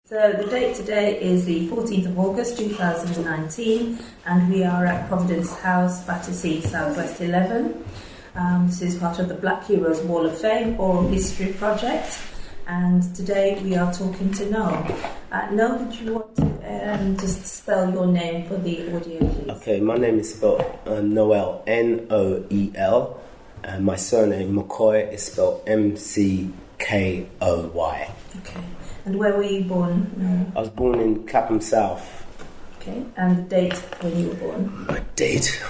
So the date today is the 14th of August 2019, and we are at Providence House, Battersea, Southwest 11. This is part of the Black Heroes Wall of Fame Oral History Project, and today we are talking to Noel. Noel, would you want to just spell your name for the audio, please? Okay, my name is spelled Noel, Noel, and my surname McKoy is spelled Mckoy. Okay. And where were you born? No. I was born in Clapham South. Okay, and the date when you were born? My date?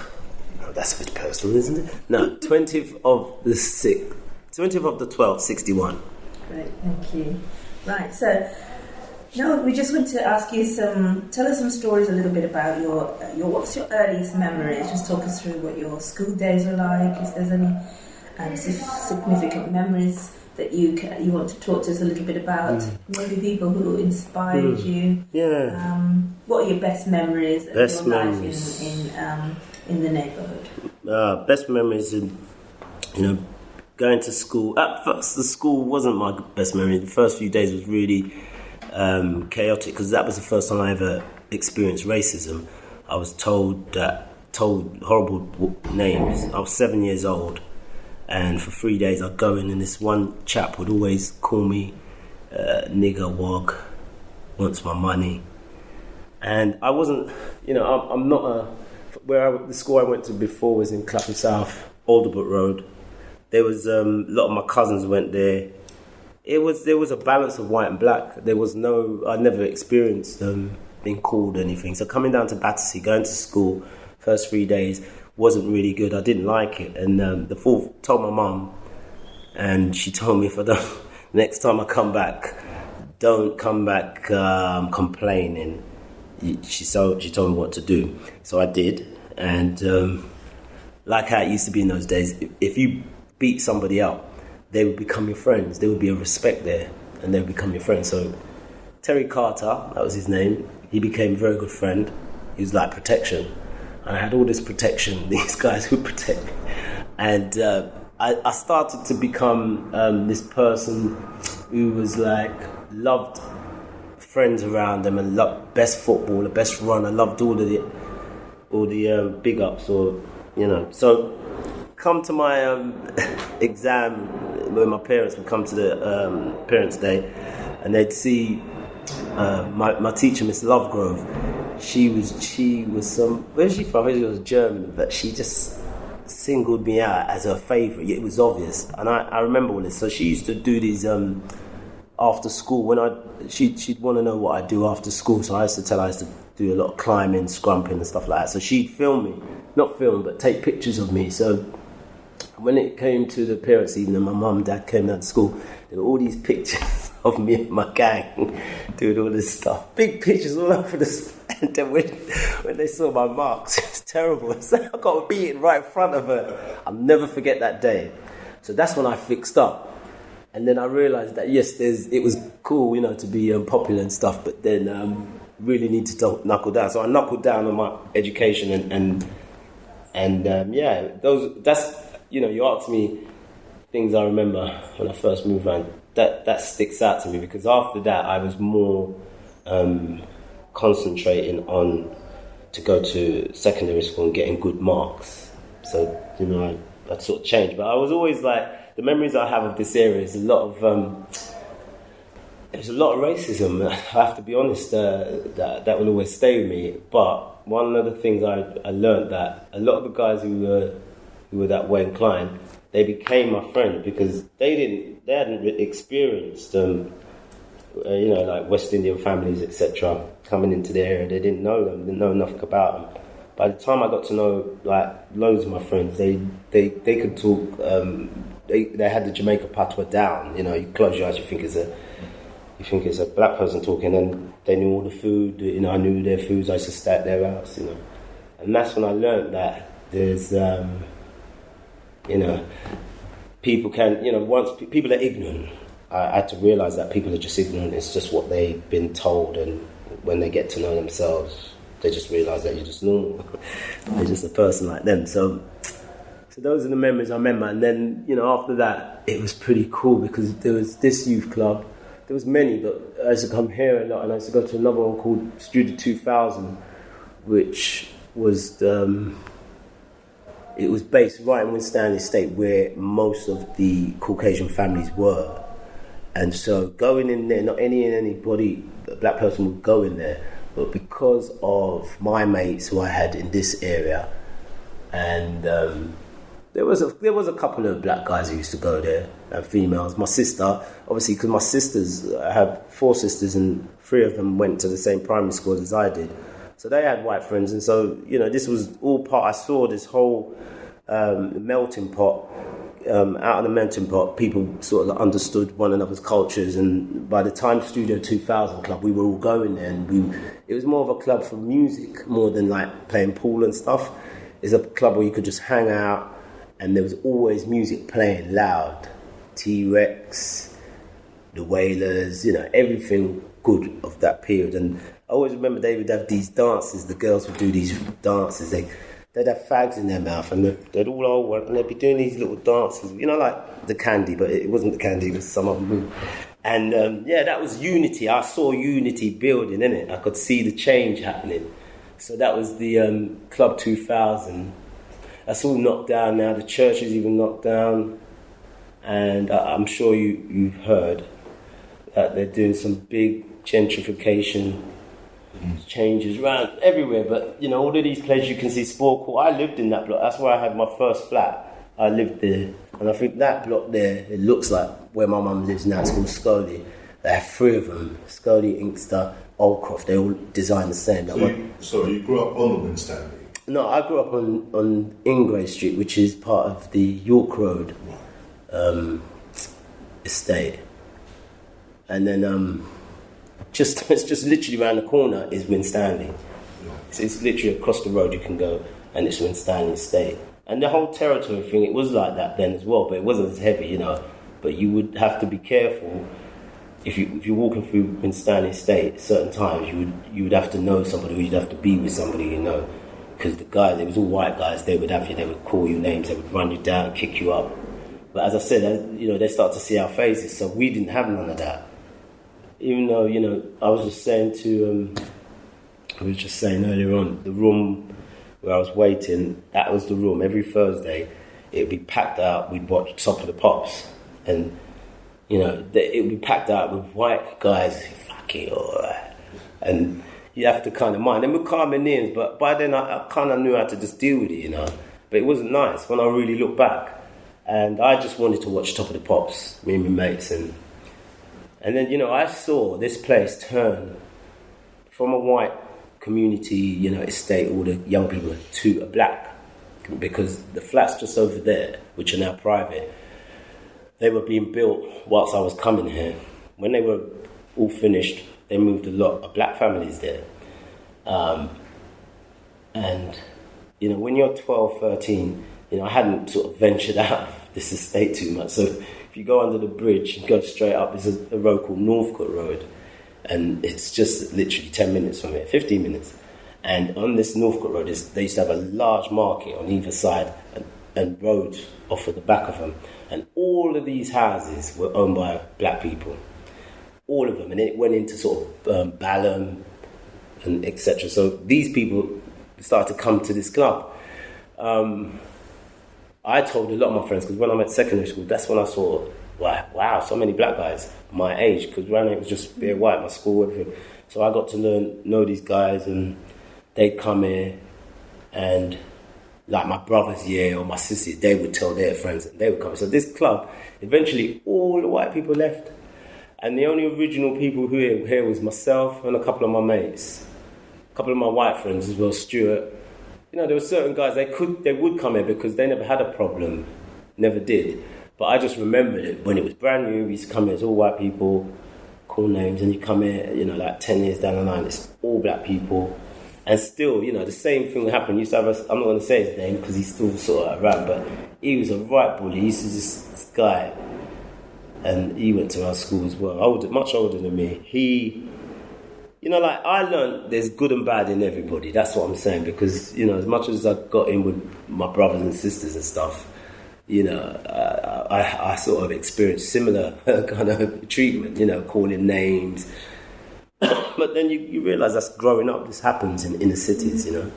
Oh, that's a bit personal, isn't it? No, 20th of the 12th, 61. Great, thank you. Right, so now we just want to ask you tell us some stories a little bit about your what's your earliest memories? Just talk us through what your school days are like, if there's any significant memories that you want to talk to us a little bit about. Maybe people who inspired you. Yeah. What are your best memories of your life in the neighbourhood? Best memories in, going to school. At first, the school wasn't my best memory. The first few days was really chaotic because that was the first time I ever experienced racism. I was told horrible names. I was 7 years old. And for 3 days I'd go in and this one chap would always call me nigger, wog, wants my money. And I wasn't, I'm not the school I went to before was in Clapham South, Alderbrook Road. There was a lot of my cousins went there. There was a balance of white and black. I never experienced being called anything. So coming down to Battersea, going to school, first 3 days, wasn't really good. I didn't like it, and the fourth told my mum, and she told me if I don't, next time I come back, don't come back complaining. She told me what to do, so I did. And like how it used to be in those days, if you beat somebody up, they would become your friends. There would be a respect there, and they would become your friends. So Terry Carter, that was his name. He became a very good friend. He was like protection. And I had all this protection, these guys would protect me. And I started to become this person who was like, loved friends around them and loved best footballer, best runner, loved all the big ups So come to my exam when my parents would come to the parents' day and they'd see my teacher, Miss Lovegrove. She was where's she from? She was German, but she just singled me out as her favourite. It was obvious, and I remember all this. So she used to do these after school she'd want to know what I do after school. So I used to tell her I used to do a lot of climbing, scrumping, and stuff like that. So she'd but take pictures of me. So when it came to the parents' evening, my mum and dad came down to school. There were all these pictures of me and my gang doing all this stuff. Big pictures all over the. And then when they saw my marks, it was terrible. So I got beaten right in front of her. I'll never forget that day. So that's when I fixed up. And then I realised that, yes, it was cool, to be popular and stuff, but then really need to knuckle down. So I knuckled down on my education you asked me things I remember when I first moved around. That sticks out to me because after that I was more concentrating on to go to secondary school and getting good marks. So, I sort of changed. But I was always like, the memories I have of this area is a lot of racism. I have to be honest, that will always stay with me. But one of the things I learned that a lot of the guys who were that way inclined, they became my friend because they hadn't experienced like West Indian families, etc., coming into the area. They didn't know them, didn't know enough about them. By the time I got to know like loads of my friends, they could talk. They had the Jamaica patois down. You close your eyes, you think it's a black person talking, and they knew all the food. I knew their foods. I used to stay at their house. And that's when I learned that there's people can once people are ignorant. I had to realise that people are just ignorant. It's just what they've been told, and when they get to know themselves, they just realise that you're just normal. You're just a person like them. So those are the memories I remember. And then, after that, it was pretty cool because there was this youth club, there was many, but I used to come here a lot, and I used to go to another one called Studio 2000, which was it was based right in Winstanley Estate, where most of the Caucasian families were. And so going in there, not anybody, a black person would go in there, but because of my mates who I had in this area, and there was a couple of black guys who used to go there, and females. My sister, obviously, because my sisters, I have 4 sisters, and 3 of them went to the same primary school as I did. So they had white friends, and so, this was all part. I saw this whole melting pot. Out of the melting pot, people sort of understood one another's cultures, and by the time Studio 2000 Club, we were all going there, and it was more of a club for music more than like playing pool and stuff. It's a club where you could just hang out, and there was always music playing loud. T-Rex, the Wailers, everything good of that period. And I always remember they would have these dances. The girls would do these dances. They'd have fags in their mouth, and they'd all over, and they'd be doing these little dances, like the Candy, but it wasn't the Candy, it was some other move. And that was unity. I saw unity building, innit? I could see the change happening. So that was the Club 2000. That's all knocked down now. The church is even knocked down, and I'm sure you've heard that they're doing some big gentrification changes around everywhere, but all of these places you can see Sport Court. I lived in that block. That's where I had my first flat. I lived there, and I think that block there, it looks like where my mum lives now. It's called Scully. They have 3 of them: Scully, Inkster, Oldcroft. They all designed the same. So you grew up on the Winstanley? No, I grew up on Ingray Street, which is part of the York Road estate, and then it's just literally around the corner is Winstanley. It's literally across the road you can go, and it's Winstanley Estate. And the whole territory thing, it was like that then as well, but it wasn't as heavy, But you would have to be careful if you're walking through Winstanley Estate at certain times. You would have to know somebody, or you'd have to be with somebody, because the guys, it was all white guys. They would have you. They would call you names. They would run you down, kick you up. But as I said, they start to see our faces, so we didn't have none of that. Even though, I was just saying earlier on, the room where I was waiting, that was the room. Every Thursday, it would be packed out. We'd watch Top of the Pops. And, it would be packed out with white guys, fucking alright. And you have to kind of mind. They were calming names, but by then I kind of knew how to just deal with it, But it wasn't nice when I really look back. And I just wanted to watch Top of the Pops, me and my mates, and then, I saw this place turn from a white community, estate, all the young people, to a black, because the flats just over there, which are now private, they were being built whilst I was coming here. When they were all finished, they moved a lot of black families there. And, when you're 12, 13, I hadn't sort of ventured out of this estate too much, so if you go under the bridge and go straight up, there's a road called Northcote Road, and it's just literally 10 minutes from here, 15 minutes. And on this Northcote Road, they used to have a large market on either side, and roads off at the back of them. And all of these houses were owned by black people, all of them. And it went into sort of Balham and etc. So these people started to come to this club. I told a lot of my friends, because when I'm at secondary school, that's when I saw, wow, so many black guys my age, because around it was just bare white, my school, everything. So I got to know these guys, and they'd come here, and like my brothers or my sisters, they would tell their friends, and they would come. So this club, eventually all the white people left, and the only original people who were here was myself and a couple of my mates, a couple of my white friends as well, Stuart. There were certain guys, they would come here because they never had a problem, never did. But I just remembered it when it was brand new. We used to come here as all white people, cool names, and you come here, like 10 years down the line, it's all black people. And still, the same thing would happen. Used to have I'm not going to say his name because he's still sort of around, but he was a right bully. He used to just, this guy, and he went to our school as well, much older than me. He, I learned there's good and bad in everybody. That's what I'm saying, because, as much as I got in with my brothers and sisters and stuff, you know, I sort of experienced similar kind of treatment, you know, calling names. But then you realise that's growing up. This happens in inner cities, you know.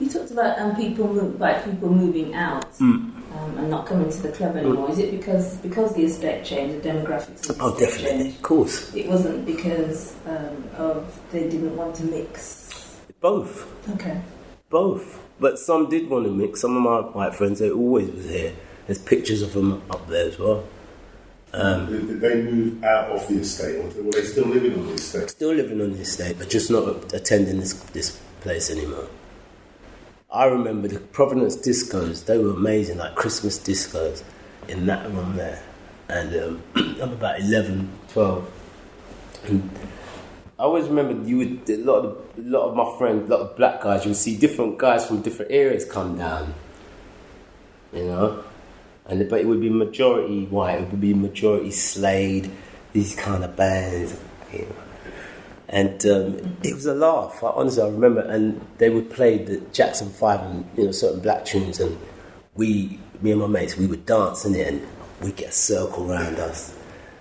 You talked about people moving out and not coming to the club anymore. Is it because the estate changed, the demographics of the estate definitely, changed? of course. It wasn't because of they didn't want to mix? Both. Okay. Both. But some did want to mix. Some of my white friends, they always was here. There's pictures of them up there as well. Did they move out of the estate, or were they still living on the estate? Still living on the estate, but just not attending this place anymore. I remember the Providence discos. They were amazing, like Christmas discos in that room there. And I'm about 11, 12. And I always remember a lot of my friends, a lot of black guys, you would see different guys from different areas come down, you know. But it would be majority white, it would be majority Slade, these kind of bands, you know. And it was a laugh. Honestly, I remember, and they would play the Jackson 5 and, you know, certain black tunes, and me and my mates, we would dance in it, and we'd get a circle around us.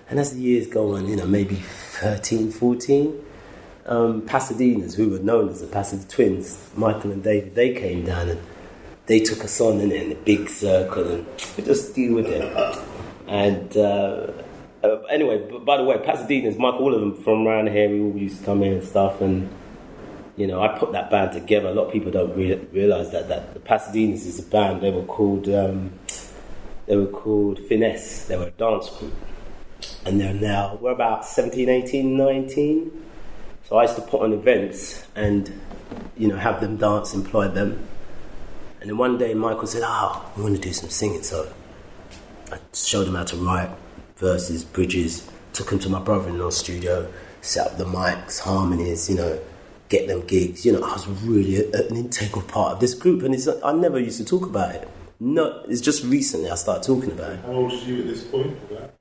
And as the years go on, you know, maybe 13, 14, Pasadena's, who were known as the Pasadena Twins, Michael and David, they came down and they took us on in a big circle, and we just deal with it. And anyway, by the way, Pasadena's, Mike, all of them from around here, we all used to come in and stuff. And, you know, I put that band together. A lot of people don't realise that the Pasadena's is a band. They were called Finesse. They were a dance group. And we're about 17, 18, 19. So I used to put on events and, you know, have them dance, employ them. And then one day Michael said, we want to do some singing. So I showed him how to write verses, bridges, took him to my brother-in-law's studio, set up the mics, harmonies, you know, get them gigs. You know, I was really an integral part of this group, and I never used to talk about it. No, it's just recently I started talking about it. How old was you at this point?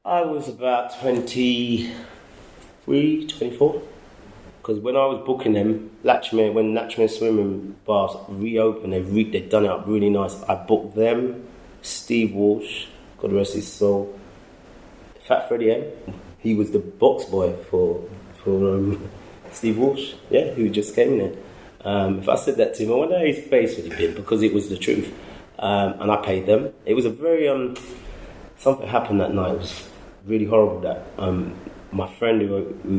I was about 23, 24. Because when I was booking them, when Latchmere Swimming Bars reopened, they'd done it up really nice. I booked them, Steve Walsh, God rest his soul, Fat Freddie M. He was the box boy for Steve Walsh, who just came in there. If I said that to him, I wonder how his face would have been, because it was the truth. And I paid them. It was a very something happened that night. It was really horrible. That my friend who we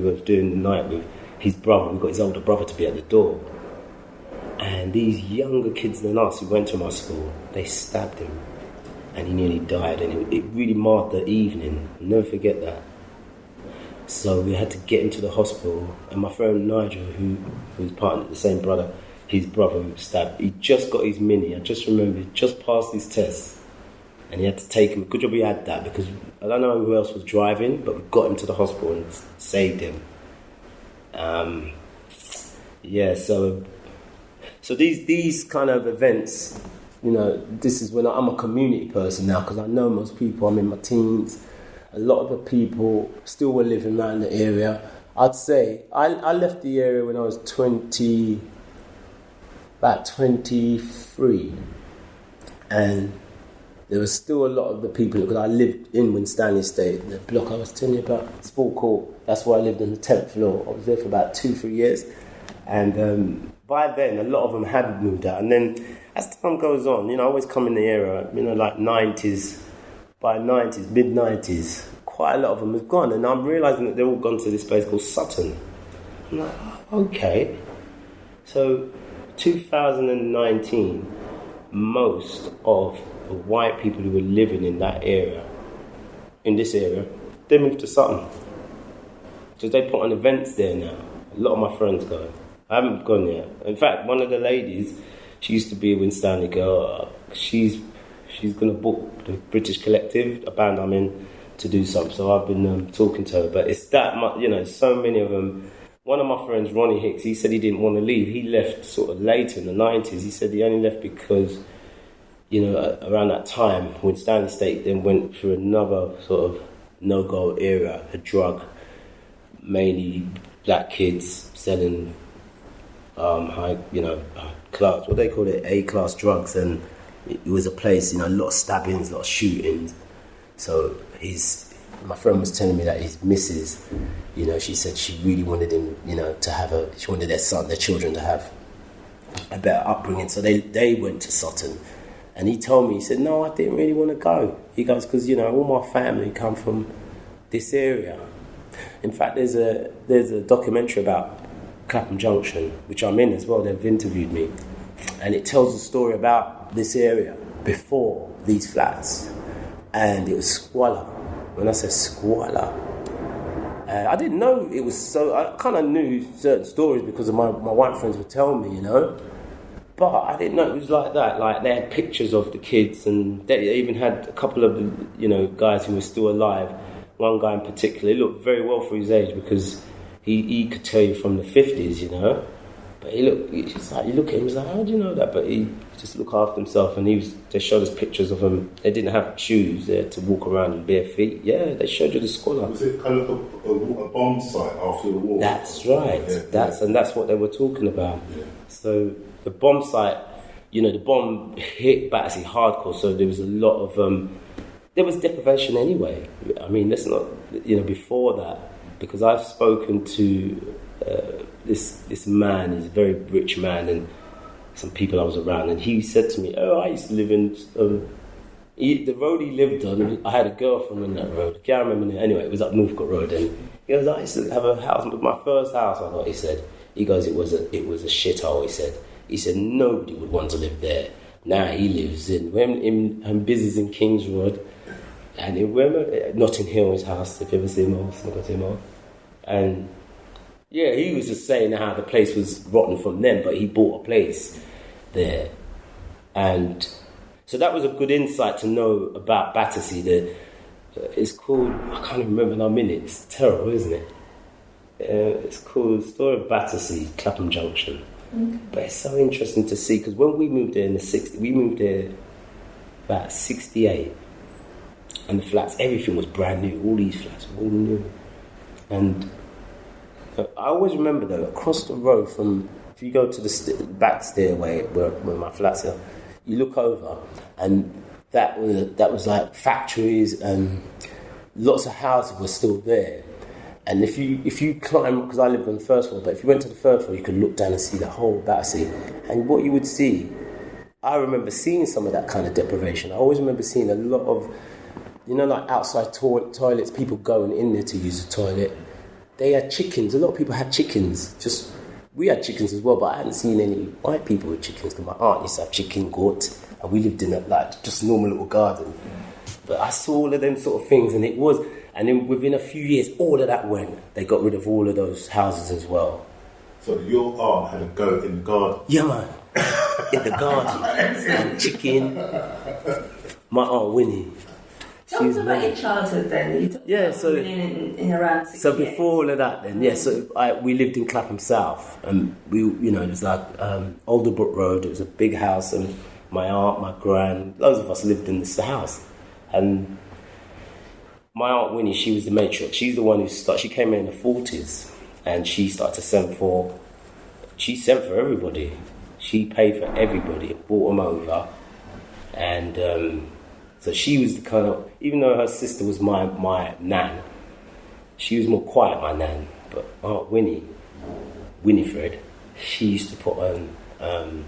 was doing the night with, his brother, we got his older brother to be at the door, and these younger kids than us who went to my school, they stabbed him, and he nearly died, and it really marred the evening. I'll never forget that. So we had to get him to the hospital, and my friend Nigel, who was part of the same brother, his brother was stabbed. He just got his mini. I just remember he just passed his test, and he had to take him. Good job he had that, because I don't know who else was driving, but we got him to the hospital and saved him. So these kind of events, you know, this is when I'm a community person now, because I know most people. I'm in my teens. A lot of the people still were living around the area. I'd say I left the area when I was about 23, and there was still a lot of the people, because I lived in Winstanley Estate, the block I was telling you about, Sport Court. That's where I lived on the 10th floor. I was there for about 2-3 years, and by then a lot of them had moved out. And then as time goes on, you know, I always come in the era, you know, like 90s, by 90s, mid-90s, quite a lot of them have gone, and I'm realising that they've all gone to this place called Sutton. I'm like, okay. So 2019, most of the white people who were living in this area, they moved to Sutton. So they put on events there now. A lot of my friends go. I haven't gone yet. In fact, one of the ladies, she used to be a Winstanley girl. She's going to book the British Collective, a band I'm in, to do something. So I've been talking to her. But it's that much, you know, so many of them. One of my friends, Ronnie Hicks, he said he didn't want to leave. He left sort of later in the 90s. He said he only left because, you know, around that time, when Stanley State then went through another sort of no-go era, a drug, mainly black kids selling high, you know, class, what they call it, A-class drugs, and it was a place, a lot of stabbings, a lot of shootings. So my friend was telling me that his missus, she said she really wanted him, she wanted their children to have a better upbringing. So they went to Sutton. And he told me, he said, no, I didn't really want to go. He goes, because, all my family come from this area. In fact, there's a documentary about Clapham Junction, which I'm in as well. They've interviewed me. And it tells a story about this area before these flats. And it was squalor. When I say squalor, I didn't know it was so... I kind of knew certain stories because of my white friends would tell me, But I didn't know it was like that. Like, they had pictures of the kids, and they even had a couple of, guys who were still alive. One guy in particular, he looked very well for his age because he could tell you from the 50s, But you look at him, he's like, how do you know that? But he just looked after himself, and they showed us pictures of him. They didn't have shoes there to walk around in bare feet. Yeah, they showed you the squalor. Was it kind of a bomb site after the war? That's right. And that's what they were talking about. Yeah. So the bomb site, the bomb hit Battersea hardcore, so there was a lot of... there was deprivation anyway. I mean, let's not... before that, because I've spoken to this man, he's a very rich man, and some people I was around, and he said to me, I used to live in... the road he lived on, I had a girlfriend on that road. I can't remember. Anyway, it was up Northcote Road, and he goes, I used to have a house, but my first house, I thought, he said... He goes, it was a shithole, he said. He said nobody would want to live there. Now he lives in business in King's Road, and in Notting Hill, his house, if you ever see him. And yeah, he was just saying how the place was rotten from them, but he bought a place there. And so that was a good insight to know about Battersea. It's called, I can't even remember how many, it's terrible, isn't it? It's called Story of Battersea, Clapham Junction. Okay. But it's so interesting to see, because when we moved there in the 60s, we moved there about 68, and the flats, everything was brand new. All these flats were all new. And I always remember, though, across the road from, if you go to the back stairway where my flats are, you look over, and that was like factories, and lots of houses were still there. And if you climb, because I lived on the first floor, but if you went to the third floor, you could look down and see the whole Battersea. And what you would see, I remember seeing some of that kind of deprivation. I always remember seeing a lot of, like outside toilets, people going in there to use the toilet. They had chickens. A lot of people had chickens. We had chickens as well, but I hadn't seen any white people with chickens. Because my aunt used to have chicken, goat, and we lived in a just normal little garden. But I saw all of them sort of things, and it was... And then within a few years, all of that went. They got rid of all of those houses as well. So your aunt had a goat in the garden? Yeah, man. In the garden. And chicken. My Aunt Winnie. Tell us about your childhood then. In around 68. So before all of that then, we lived in Clapham South. And it was like Alderbrook Road. It was a big house. And my aunt, my gran, loads of us lived in this house. And... my Aunt Winnie, she was the matriarch. She's the one who she came in the 40s, and she started to send for everybody. She paid for everybody, brought them over. And so she was the kind of, even though her sister was my nan, she was more quiet, my nan. But Aunt Winifred, she used to put on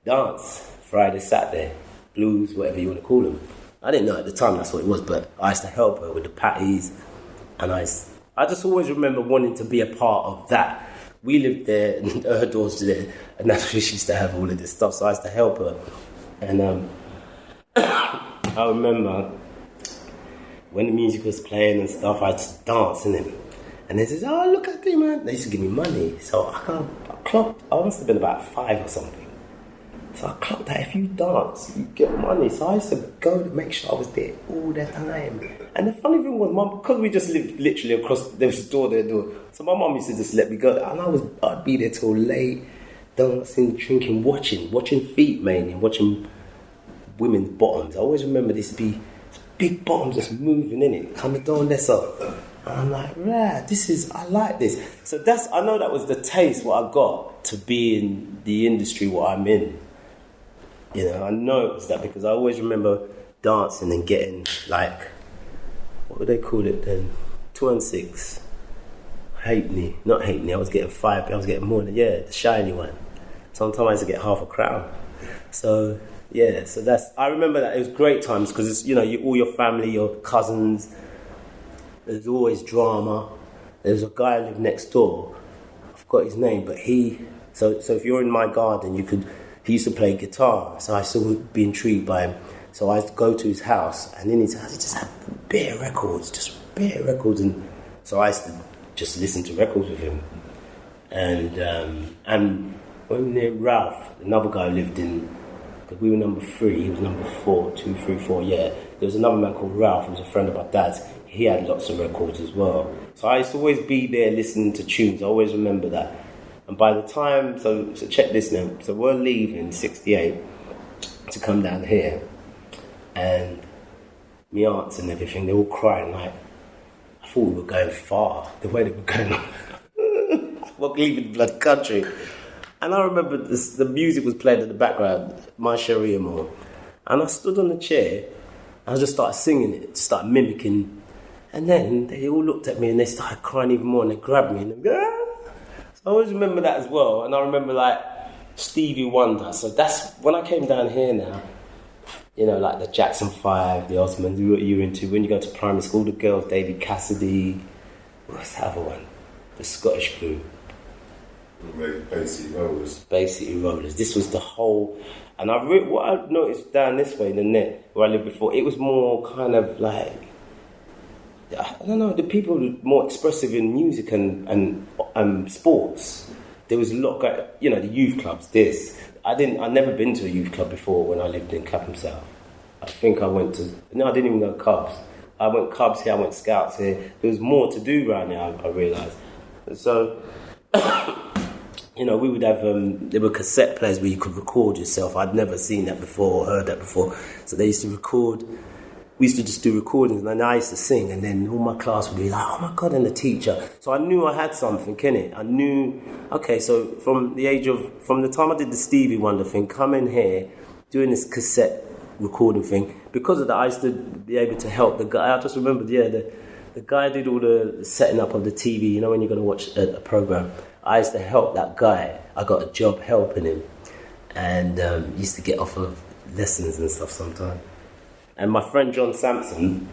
dance, Friday, Saturday, blues, whatever you want to call them. I didn't know at the time that's what it was, but I used to help her with the patties, and I just always remember wanting to be a part of that. We lived there, and her daughter there, and that's where she used to have all of this stuff, so I used to help her. And I remember when the music was playing and stuff, I'd just dance in it. And they said, oh, look at me, man. They used to give me money. So I clocked, I must have been about 5 or something. So I clocked that if you dance, you get money. So I used to go to make sure I was there all the time. And the funny thing was, because we just lived literally across, there was a door there. So my mum used to just let me go. And I'd be there till late, dancing, drinking, watching feet mainly, watching women's bottoms. I always remember this big bottoms just moving in it, coming down this up. And I'm like, I like this. So I know that was the taste what I got to be in the industry what I'm in. You know, I know it was that because I always remember dancing and getting like, what would they call it then? 2 and 6. Not halfpenny. I was getting 5. I was getting more than the shiny one. Sometimes I used to get half a crown. So yeah, so I remember that it was great times because it's, you know, all your family, your cousins. There's always drama. There's a guy who lived next door. I forgot his name, but so if you're in my garden, he used to play guitar. So I used to be intrigued by him. So I used to go to his house, and in his house he just had bare records. And so I used to just listen to records with him. And when near Ralph, another guy who lived in, because we were number 3, he was number 4, 2, 3, 4, yeah. There was another man called Ralph, who was a friend of my dad's. He had lots of records as well. So I used to always be there listening to tunes. I always remember that. And by the time, so check this now. So we're leaving 68 to come down here. And my aunts and everything, they're all crying like, I thought we were going far, the way they were going on. We're leaving the bloody country. And I remember the music was playing in the background, My Sharia More. And I stood on the chair, and I just started singing it, started mimicking. And then they all looked at me and they started crying even more and they grabbed me and So I always remember that as well. And I remember like Stevie Wonder. So that's when I came down here now, you know, like the Jackson 5, the Osmonds, what you were into. When you go to primary school, the girls, David Cassidy, what's the other one? The Scottish crew. Bay City Rollers. Bay City Rollers. This was the whole... And what I noticed down this way in the net, where I lived before, it was more kind of like... I don't know, the people were more expressive in music and sports. There was a lot, you know, the youth clubs, I'd never been to a youth club before when I lived in Clapham South. I think I didn't even go Cubs. I went Cubs here, I went Scouts here. There was more to do around there, I realised. So, you know, we would have, there were cassette players where you could record yourself. I'd never seen that before or heard that before. So they used to record. We used to just do recordings, and then I used to sing, and then all my class would be like, oh my God, and the teacher. So I knew I had something, innit? I knew, okay, so from the time I did the Stevie Wonder thing, coming here, doing this cassette recording thing, because of that, I used to be able to help the guy. I just remembered, the guy did all the setting up of the TV, you know, when you're going to watch a program. I used to help that guy. I got a job helping him, and used to get off of lessons and stuff sometimes. And my friend John Sampson,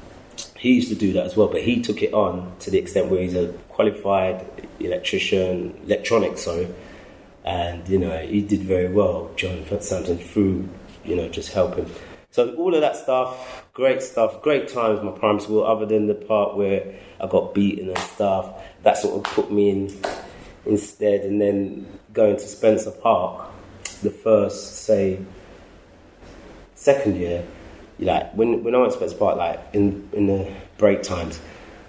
he used to do that as well, but he took it on to the extent where he's a qualified electronics, and, you know, he did very well, John Sampson, through, you know, just helping. So all of that stuff, great times in my primary school, other than the part where I got beaten and stuff, that sort of put me in instead. And then going to Spencer Park, the first, say, second year, like when I went to Spencer Park, like in the break times,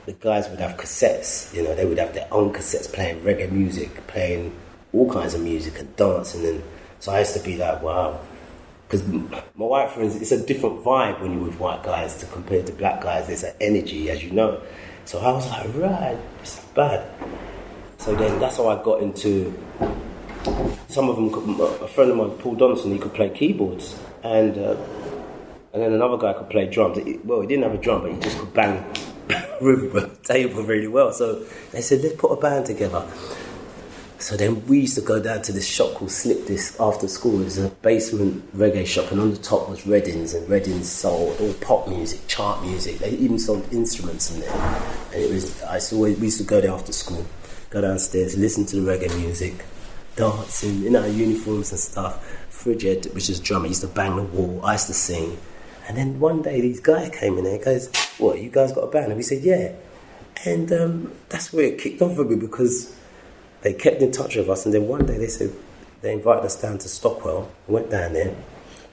the guys would have cassettes, you know, they would have their own cassettes playing reggae music, playing all kinds of music and dancing. And so I used to be like, wow. Because my white friends, it's a different vibe when you're with white guys compared to black guys. There's an energy, as you know. So I was like, right, this is bad. So then that's how I got into... Some of them, a friend of mine, Paul Donaldson, he could play keyboards. And then another guy could play drums. Well, he didn't have a drum, but he just could bang the table really well. So they said, let's put a band together. So then we used to go down to this shop called Slip Disc after school. It was a basement reggae shop, and on the top was Reddings, and Reddings sold all pop music, chart music. They even sold instruments in there. And we used to go there after school, go downstairs, listen to the reggae music, dancing in our uniforms and stuff. Frigid, which is drummer, used to bang the wall. I used to sing. And then one day these guys came in there and goes, what, you guys got a band? And we said, yeah. And that's where it kicked off for me, because they kept in touch with us. And then one day they invited us down to Stockwell. We went down there,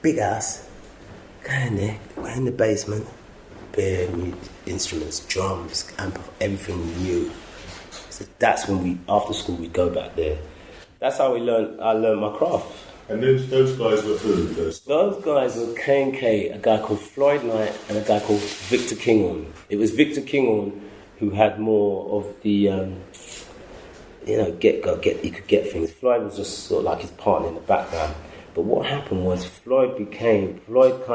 big house, go in there, we're in the basement, bare instruments, drums, amp, everything new. So that's when after school, we'd go back there. That's how I learned my craft. And those guys were who? Those guys were K&K, a guy called Floyd Knight and a guy called Victor Kinghorn. It was Victor Kinghorn who had more of the, he could get things. Floyd was just sort of like his partner in the background. But what happened was Floyd kind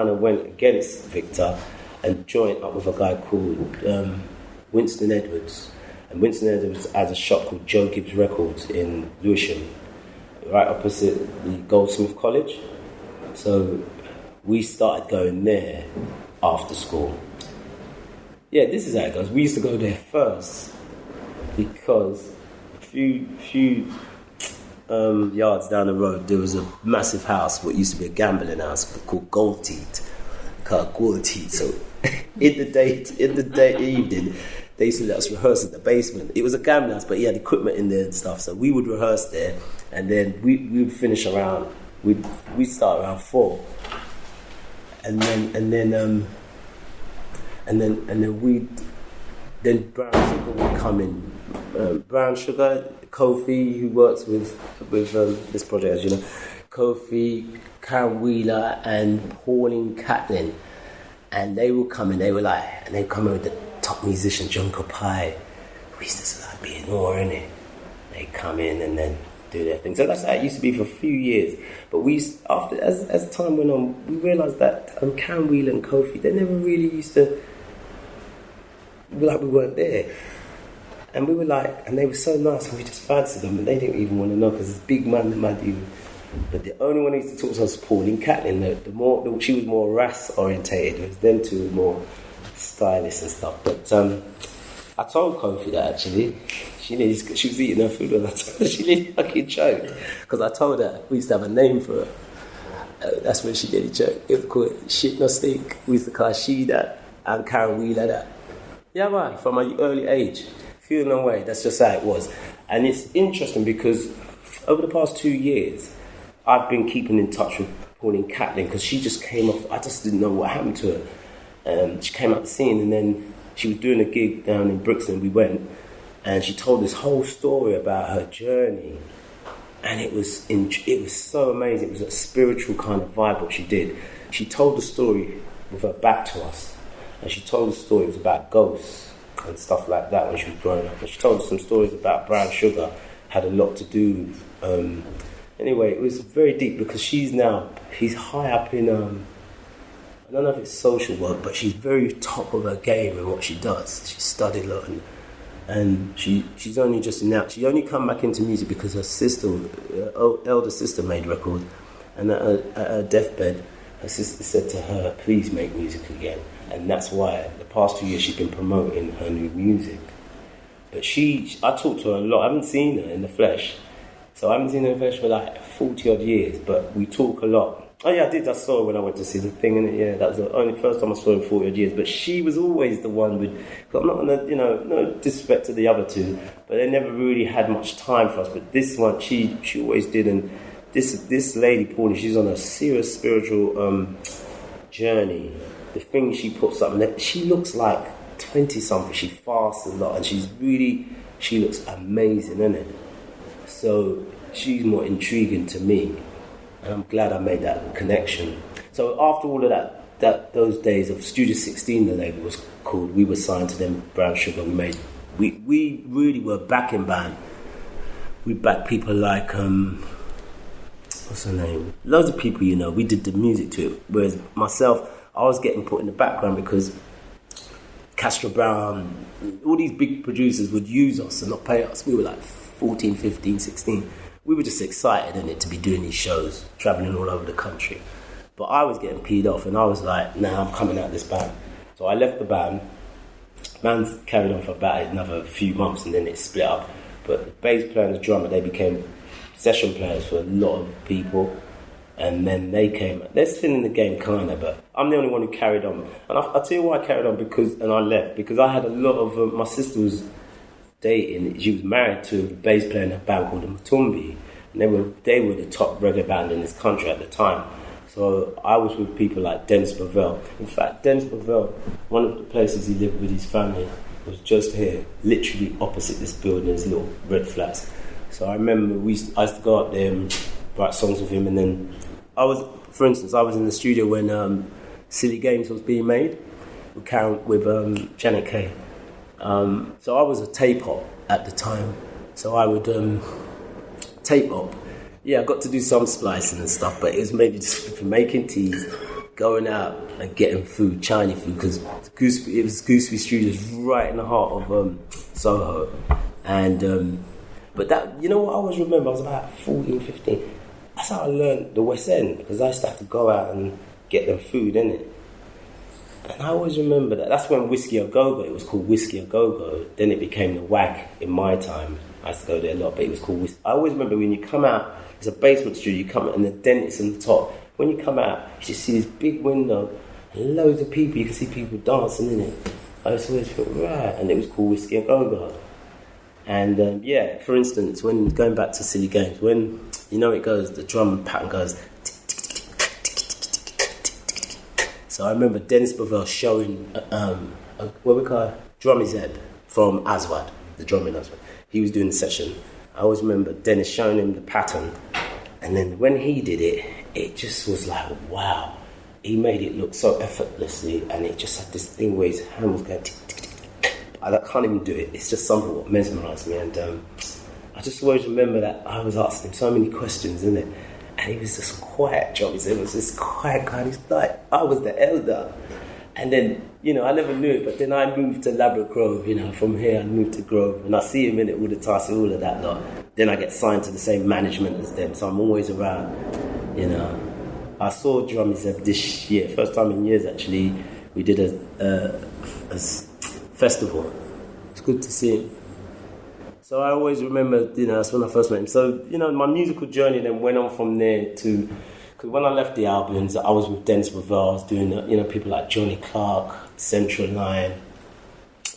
of went against Victor and joined up with a guy called Winston Edwards. And Winston Edwards has a shop called Joe Gibbs Records in Lewisham, right opposite the Goldsmith College. So we started going there after school. Yeah, this is how it goes. We used to go there first because a few yards down the road there was a massive house, what used to be a gambling house called Gold Teeth. So in the evening, they used to let us rehearse in the basement. It was a gambling house, but he had equipment in there and stuff. So we would rehearse there, and then we would finish around. We'd start around 4, and then Brown Sugar would come in. Brown Sugar, Kofi, who works with this project, as you know, Kofi, Karen Wheeler, and Pauline Catlin, and they would come in. They'd come in with the top musician John Copai. We used to like be in awe, innit? They come in and then do their thing. So that's how it used to be for a few years. But as time went on, we realised that Karen Wheeler and Kofi, they never really used to. We weren't there. And we were and they were so nice, and we just fancied them, and they didn't even want to know because this big man that might do. But the only one who used to talk to us was Pauline Catlin. She was more Ras orientated. It was them two more stylish and stuff. But I told Kofi that actually. She was eating her food and I told her she nearly fucking choked. Because I told her we used to have a name for her. That's when she nearly choked. It was called Shit No Stink. We used to call she that and Karen Wheeler that. Yeah, man, from an early age. Feeling no way, that's just how it was. And it's interesting because over the past 2 years, I've been keeping in touch with Pauline Catlin because she just came off. I just didn't know what happened to her. She came out the scene and then she was doing a gig down in Brixton. We went and she told this whole story about her journey. And it was so amazing. It was a spiritual kind of vibe what she did. She told the story with her back to us. And she told the story, it was about ghosts and stuff like that when she was growing up. And she told us some stories about Brown Sugar, had a lot to do with... Anyway, it was very deep because she's high up in... I don't know if it's social work, but she's very top of her game in what she does. She studied a lot and she's only just now... She only come back into music because her sister, elder sister made records. And at her deathbed, her sister said to her, please make music again. And that's why the past 2 years she's been promoting her new music. But I talked to her a lot. I haven't seen her in the flesh. So I haven't seen her in the flesh for 40 odd years, but we talk a lot. Oh yeah, I did. I saw her when I went to see the thing, and yeah, that was the only first time I saw her in 40 odd years. But she was always the one with. I'm not gonna, no disrespect to the other two, but they never really had much time for us. But this one, she always did, and this lady Pauline, she's on a serious spiritual journey. The thing she puts up, she looks like 20 something. She fasts a lot, and she looks amazing, isn't it? So she's more intriguing to me, and I'm glad I made that connection. So after all of that those days of Studio 16, the label was called, we were signed to them, Brown Sugar. We really were backing band. We backed people like what's her name? Loads of people, we did the music to it. Whereas myself, I was getting put in the background because Castro Brown, all these big producers would use us and not pay us. We were 14, 15, 16. We were just excited in it to be doing these shows, travelling all over the country. But I was getting peed off and I was like, nah, I'm coming out of this band. So I left the band. Band's carried on for about another few months and then it split up. But the bass player and the drummer, they became session players for a lot of people. And then they came. They're still in the game, kind of, but I'm the only one who carried on. And I'll tell you why I carried on and I left. Because I had a lot of... my sister was dating. She was married to a bass player in a band called the Matumbi. And they were the top reggae band in this country at the time. So I was with people like Dennis Bovell. In fact, Dennis Bovell, one of the places he lived with his family was just here, literally opposite this building, these little red flats. So I remember I used to go up there and write songs with him, and then I was in the studio when Silly Games was being made with Janet Kay. So I was a tape op at the time. So I would tape op, Yeah, I got to do some splicing and stuff, but it was mainly just making teas, going out and getting food, Chinese food, because it was Gooseberry Studios right in the heart of Soho. And but that, you know what I always remember, I was about 14, 15. That's how I learned the West End, because I used to have to go out and get them food, innit? And I always remember that. That's when Whiskey A Go-Go, it was called Whiskey A Go-Go. Then it became the WAG in my time. I used to go there a lot, but it was called Whiskey. I always remember when you come out, it's a basement studio, you come out and the dentist on the top. When you come out, you just see this big window and loads of people. You can see people dancing in it. I just always felt right, and it was called Whiskey A Go-Go. And yeah, for instance, when going back to Silly Games, when you know it goes, the drum pattern goes. So I remember Dennis Bovell showing what we call Drummy Zeb from Aswad, the drumming Aswad. He was doing the session. I always remember Dennis showing him the pattern, and then when he did it, it just was like, wow. He made it look so effortlessly, and it just had this thing where his hand was going tick, tick, tick, tick. I can't even do it. It's just something that mesmerised me, and I just always remember that I was asking him so many questions, innit? And he was just quiet, Johnny. It was this quiet guy. He's like, I was the elder. And then, you know, I never knew it, but then I moved to Labrador Grove, you know, from here I moved to Grove, and I see him in it all the time, see all of that lot. Then I get signed to the same management as them, so I'm always around, you know. I saw Drummy Zeb this year, first time in years actually. We did a festival. It's good to see him. So I always remember, you know, that's when I first met him. So, you know, my musical journey then went on from there to, because when I left the Albions, I was with Dennis Bovell. I was doing, you know, people like Johnny Clark, Central Line,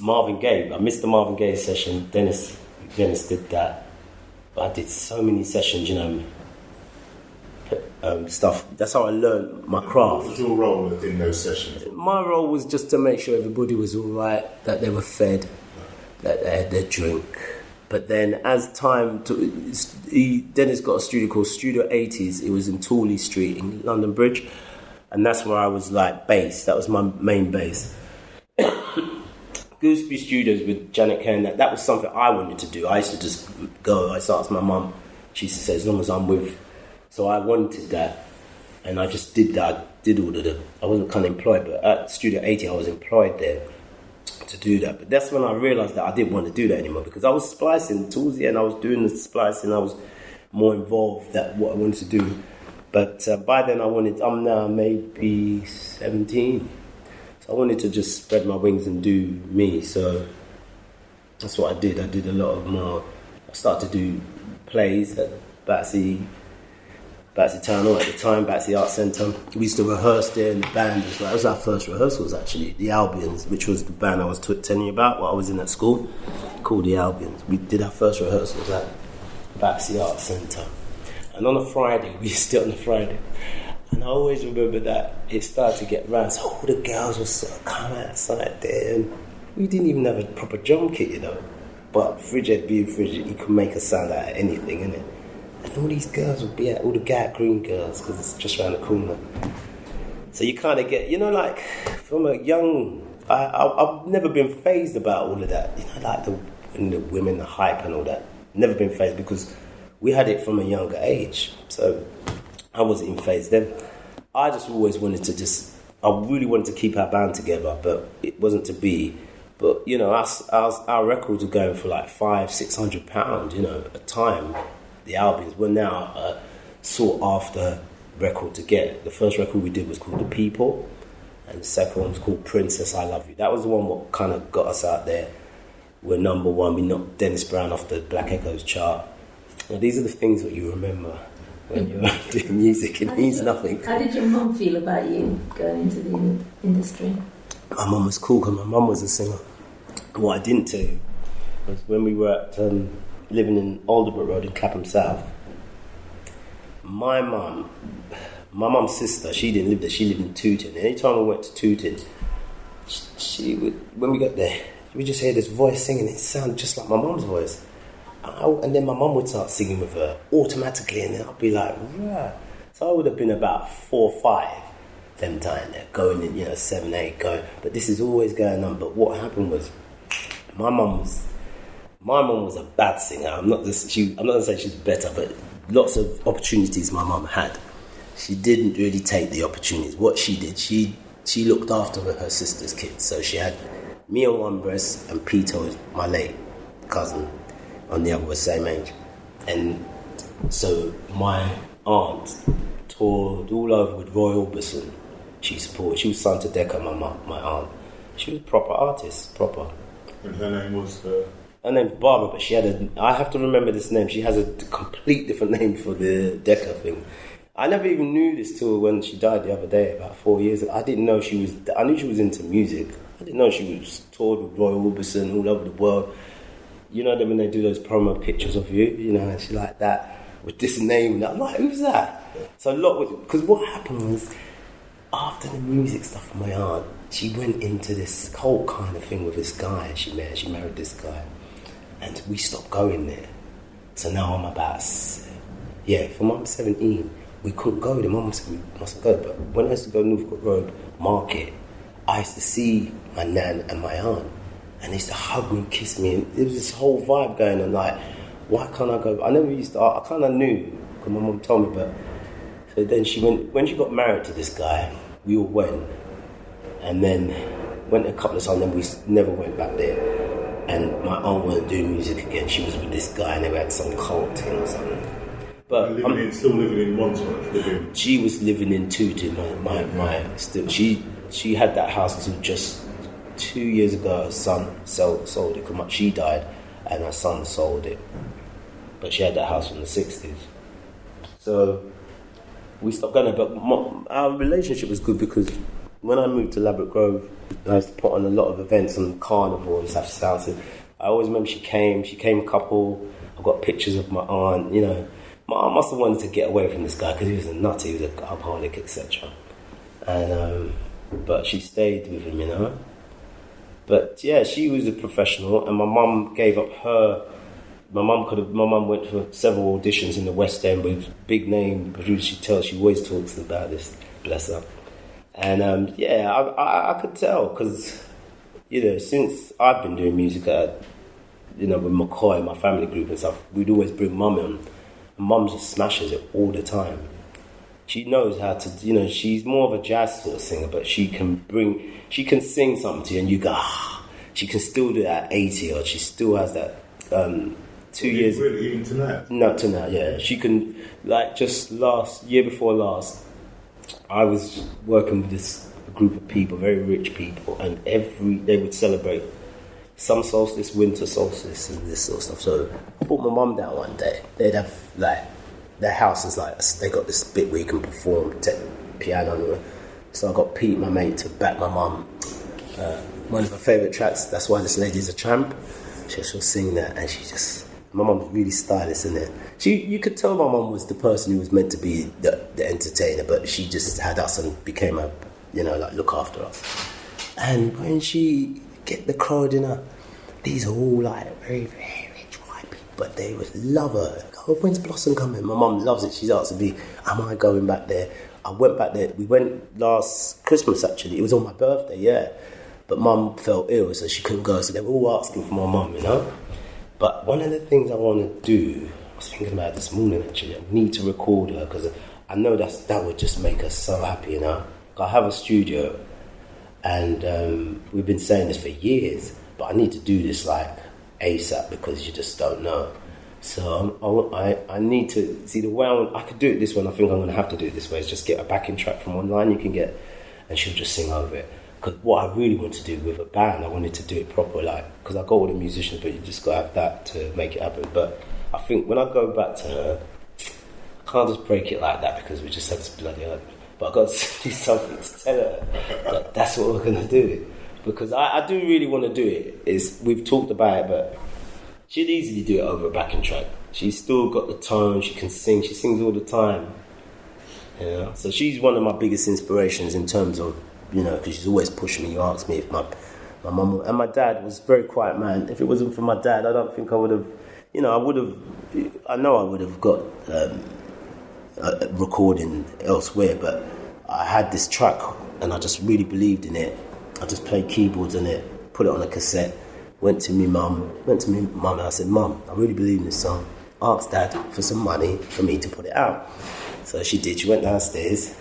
Marvin Gaye. I missed the Marvin Gaye session. Dennis did that. But I did so many sessions, you know, stuff. That's how I learned my craft. What was your role in those sessions? My role was just to make sure everybody was all right, that they were fed, that they had their drink. But then as time took, Dennis got a studio called Studio 80s. It was in Tooley Street in London Bridge. And that's where I was like based. That was my main base. Gooseberry Studios with Janet Kane, that was something I wanted to do. I used to just go. I used to ask my mum. She used to say, as long as I'm with. So I wanted that. And I just did that. I did all of it. I wasn't kind of employed, but at Studio 80 I was employed there to do that. But that's when I realised that I didn't want to do that anymore, because I was splicing towards the end. I was doing the splicing. I was more involved than what I wanted to do. But by then I'm now maybe 17. So I wanted to just spread my wings and do me. So that's what I did. I did a lot of more. I started to do plays at Battersea Town Hall at the time, Battersea Art Centre. We used to rehearse there in the band as well. That was our first rehearsals actually, the Albions, which was the band I was telling you about while I was in that school, called the Albions. We did our first rehearsals at Battersea Art Centre. And on a Friday, we used to on a Friday. And I always remember that it started to get round, so all the girls would sort of come outside there, and we didn't even have a proper drum kit, you know. But Frigid being Frigid, he could make a sound out of anything, innit? And all these girls would be at, all the Gat Green girls, because it's just around the corner. So you kind of get, you know, like, from a young, I've never been fazed about all of that. You know, like the women, the hype and all that. Never been fazed, because we had it from a younger age. So I wasn't even fazed then. I just always wanted to I really wanted to keep our band together, but it wasn't to be. But, you know, our records were going for like £500-600, you know, a time. The Albions were now a sought after record to get. The first record we did was called The People, and the second one was called Princess I Love You. That was the one that kind of got us out there. We're number one. We knocked Dennis Brown off the Black Echoes chart. Now, these are the things that you remember when you're doing music. It means nothing. How did your mum feel about you going into the industry? My mum was cool, because my mum was a singer. What I didn't tell you was when we were at living in Alderbrook Road in Clapham South, my mum's sister, she didn't live there, she lived in Tooting. Anytime we went to Tooting, she would, when we got there, we just hear this voice singing. It sounded just like my mum's voice. And then my mum would start singing with her automatically, and then I'd be like, rah. So I would have been about 4 or 5 them time there, going in, you know, 7, 8, going. But this is always going on. But what happened was, my mum was a bad singer. I'm not going to say she's better, but lots of opportunities my mum had. She didn't really take the opportunities. What she did, she looked after her sister's kids. So she had me on one breast and Peter was my late cousin on the other, was same age. And so my aunt toured all over with Roy Orbison. She was Santa Deca, my aunt. She was a proper artist, proper. And her name was? Her name's Barbara, but she had I have to remember this name. She has a complete different name for the Deca thing. I never even knew this till when she died the other day, about 4 years ago. I didn't know she was... I knew she was into music. I didn't know she was toured with Roy Orbison all over the world. You know them when they do those promo pictures of you, you know, and she like that, with this name, and I'm like, who's that? So a lot... Because what happened was, after the music stuff for my aunt, she went into this whole kind of thing with this guy she married this guy. And we stopped going there. So now I'm about... from I'm 17... We couldn't go. The mum said we mustn't go. But when I used to go Northcote Road Market, I used to see my nan and my aunt, and they used to hug me and kiss me. And there was this whole vibe going on. Like, why can't I go? I never used to. I kind of knew because my mum told me. But so then she went when she got married to this guy. We all went, and then went a couple of times. And we never went back there. And my aunt wasn't doing music again. She was with this guy, and they had some cult thing or something. But still living in Wandsworth. She was living in Tooting. She had that house until just 2 years ago. Her son sold it. She died, and her son sold it. But she had that house from the 60s. So we stopped going there. But our relationship was good because when I moved to Ladbroke Grove, I used to put on a lot of events on Carnival and stuff. I always remember she came a couple. I've got pictures of my aunt, you know. My aunt must have wanted to get away from this guy because he was a nut, he was an alcoholic, etc. And but she stayed with him, you know. But yeah, she was a professional, and my mum gave up her. My mum went for several auditions in the West End with big name producers. She always talks about this, bless her. And I could tell because, you know, since I've been doing music, you know, with McKoy, my family group and stuff, we'd always bring mum in. Mum just smashes it all the time. She knows how to, you know, she's more of a jazz sort of singer, but she can sing something to you and you go, she can still do that at 80, or she still has that 2 years. Really, even tonight? No, tonight, yeah. She can, like just year before last, I was working with this group of people, very rich people, and they would celebrate some solstice, winter solstice, and this sort of stuff. So I brought my mum down one day. They'd have, like, their house is like, they got this bit where you can perform, take piano. So I got Pete, my mate, to back my mum. One of her favourite tracks, That's Why This Lady's a Tramp. She'll sing that, and my mum's really stylish, isn't it? You could tell my mum was the person who was meant to be the entertainer, but she just had us and became a, you know, like, look after us. And when she get the crowd in her, these are all like very, very rich white people, but they would love her. Oh, when's Blossom coming? My mum loves it. She's asked me, am I going back there? I went back there. We went last Christmas, actually. It was on my birthday, yeah. But mum felt ill, so she couldn't go. So they were all asking for my mum, you know. But one of the things I want to do, I was thinking about it this morning, actually. I need to record her because I know that would just make her so happy, you know. I have a studio. And we've been saying this for years, but I need to do this like ASAP because you just don't know. So I need to see the way I could do it this way. And I think I'm going to have to do it this way. Is just get a backing track from online you can get, and she'll just sing over it. Because what I really want to do with a band, I wanted to do it proper, like, because I got all the musicians, but you just got to have that to make it happen. But I think when I go back to her, I can't just break it like that because we just have this bloody argument. But I've got to do something to tell her that's what we're going to do. Because I do really want to do it. We've talked about it, but she'd easily do it over a backing track. She's still got the tone, she can sing, she sings all the time. You know? So she's one of my biggest inspirations in terms of, you know, because she's always pushing me. You ask me if my mum and my dad was a very quiet man. If it wasn't for my dad, I don't think I would have, you know, I know I would have got recording elsewhere, but I had this track and I just really believed in it. I just played keyboards on it, put it on a cassette, went to my mum and I said, Mum, I really believe in this song. asked Dad for some money for me to put it out. So she did. She went downstairs.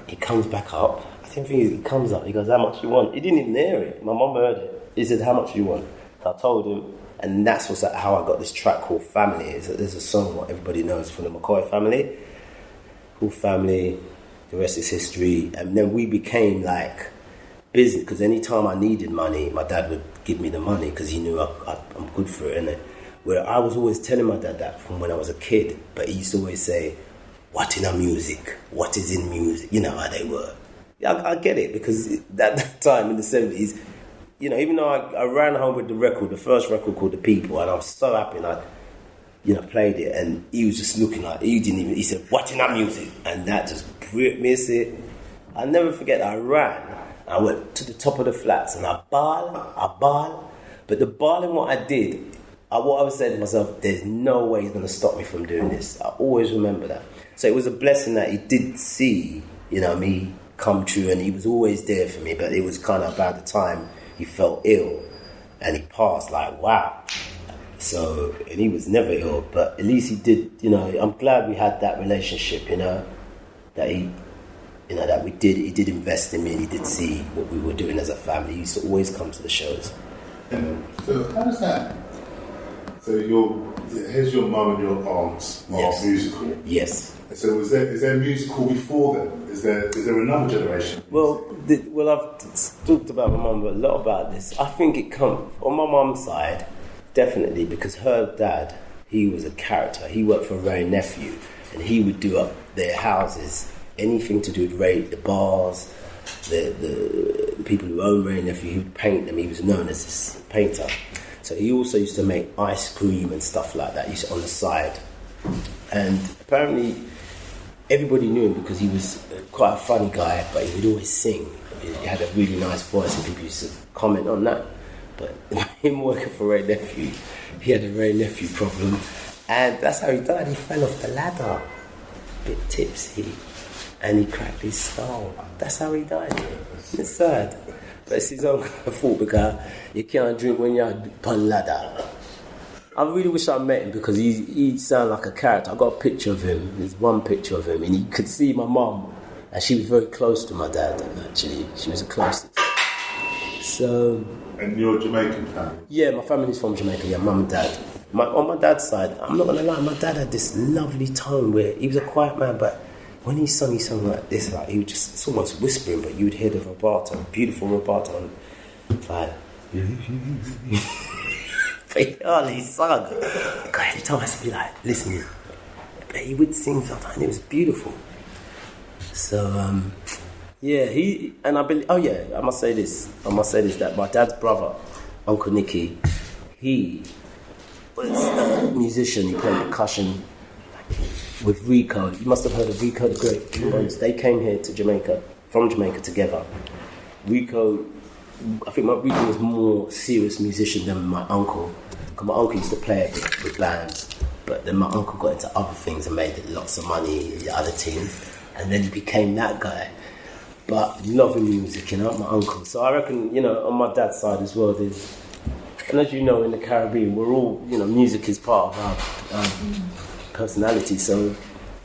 He comes back up. I think he comes up. He goes, "How much you want?" He didn't even hear it. My mum heard it. He said, "How much you want?" So I told him, and that's how I got this track called Family. There's a song what everybody knows from the McKoy family, called Family. The rest is history. And then we became like business, because anytime I needed money, my dad would give me the money because he knew I'm good for it, innit? Where I was always telling my dad that from when I was a kid, but he used to always say, "What in a music? What is in music?" You know how they were. Yeah, I get it, because that time in the 70s, you know, even though I ran home with the first record called The People, and I was so happy, and I, you know, played it, and he was just looking like, he said, "What in that music?" And that just gripped me. I'll never forget that I ran. I went to the top of the flats, and I bawl. But the bawling, what I did, what I was saying to myself, there's no way he's going to stop me from doing this. I always remember that. So it was a blessing that he did see, you know, me come true, and he was always there for me. But it was kind of about the time he felt ill, and he passed, like, wow. So, and he was never ill, but at least he did, you know, I'm glad we had that relationship, you know, that he did invest in me, and he did see what we were doing as a family. He used to always come to the shows. So how does that? So here's your mum and your aunts are musical. Yes. So is there musical before them? Is there another generation? Well, I've talked about my mum a lot about this. I think it comes on my mum's side, definitely, because her dad, he was a character. He worked for Ray Nephew, and he would do up their houses, anything to do with Ray, the bars, the people who own Ray Nephew. He would paint them. He was known as this painter. So he also used to make ice cream and stuff like that. He used to, on the side, and apparently everybody knew him because he was quite a funny guy, but he would always sing. He had a really nice voice, and people used to comment on that. But him working for Ray Nephew, he had a Ray Nephew problem, and that's how he died. He fell off the ladder, a bit tipsy, and he cracked his skull. That's how he died. It's sad, but it's his own fault, because you can't drink when you're on ladder. I really wish I met him, because he sounded like a character. I got a picture of him. There's one picture of him, and you could see my mum, and she was very close to my dad. Actually, she was the closest. So. And you're a Jamaican family? Yeah, my family's from Jamaica. Yeah, mum and dad. On my dad's side, I'm not gonna lie, my dad had this lovely tone where he was a quiet man, but when he sung like this, like he would just, it's almost whispering, but you would hear the vibrato, beautiful vibrato, like. But he sung. God, every time I used to be like, listen, but he would sing sometimes, and it was beautiful. So, yeah, I believe, I must say this, that my dad's brother, Uncle Nicky, he was a musician. He played percussion with Rico. You must have heard of Rico the Great. They came here to Jamaica, from Jamaica together. Rico, I think Rico was more serious musician than my uncle. Because my uncle used to play a bit with bands, but then my uncle got into other things and made lots of money in the other teams, and then he became that guy. But loving music, you know, my uncle. So I reckon, you know, on my dad's side as well, there's, and as you know, in the Caribbean, we're all, you know, music is part of our personality. So,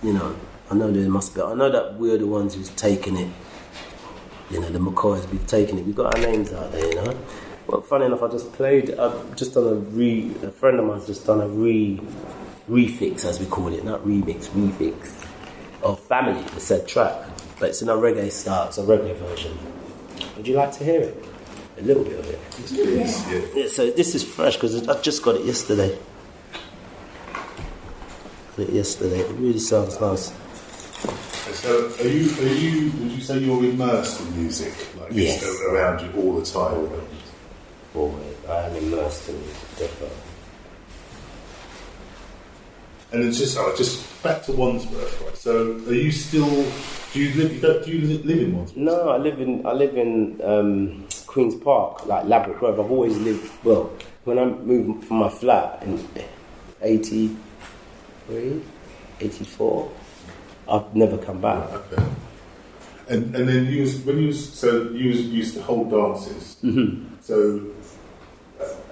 you know, I know that we're the ones who's taken it. You know, the McKoys, we've taken it. We've got our names out there, you know. Well, funny enough, I've just done a friend of mine's just done a refix, as we call it, not remix, refix of Family, the said track. But it's in a reggae style, it's a reggae version. Would you like to hear it? A little bit of it. Yes, please. Yeah, so this is fresh because I just got it yesterday. It really sounds nice. So, would you say you're immersed in music? Like, yes. It's around you all the time? Always. I am immersed in it, definitely. And it's just back to Wandsworth, right? So, are you still? Do you live in Wandsworth? No, I live in Queen's Park, like Ladbroke Grove. I've always lived. Well, when I moved from my flat in 83, 84, I've never come back. Okay. And then you used to hold dances. Mm-hmm. So,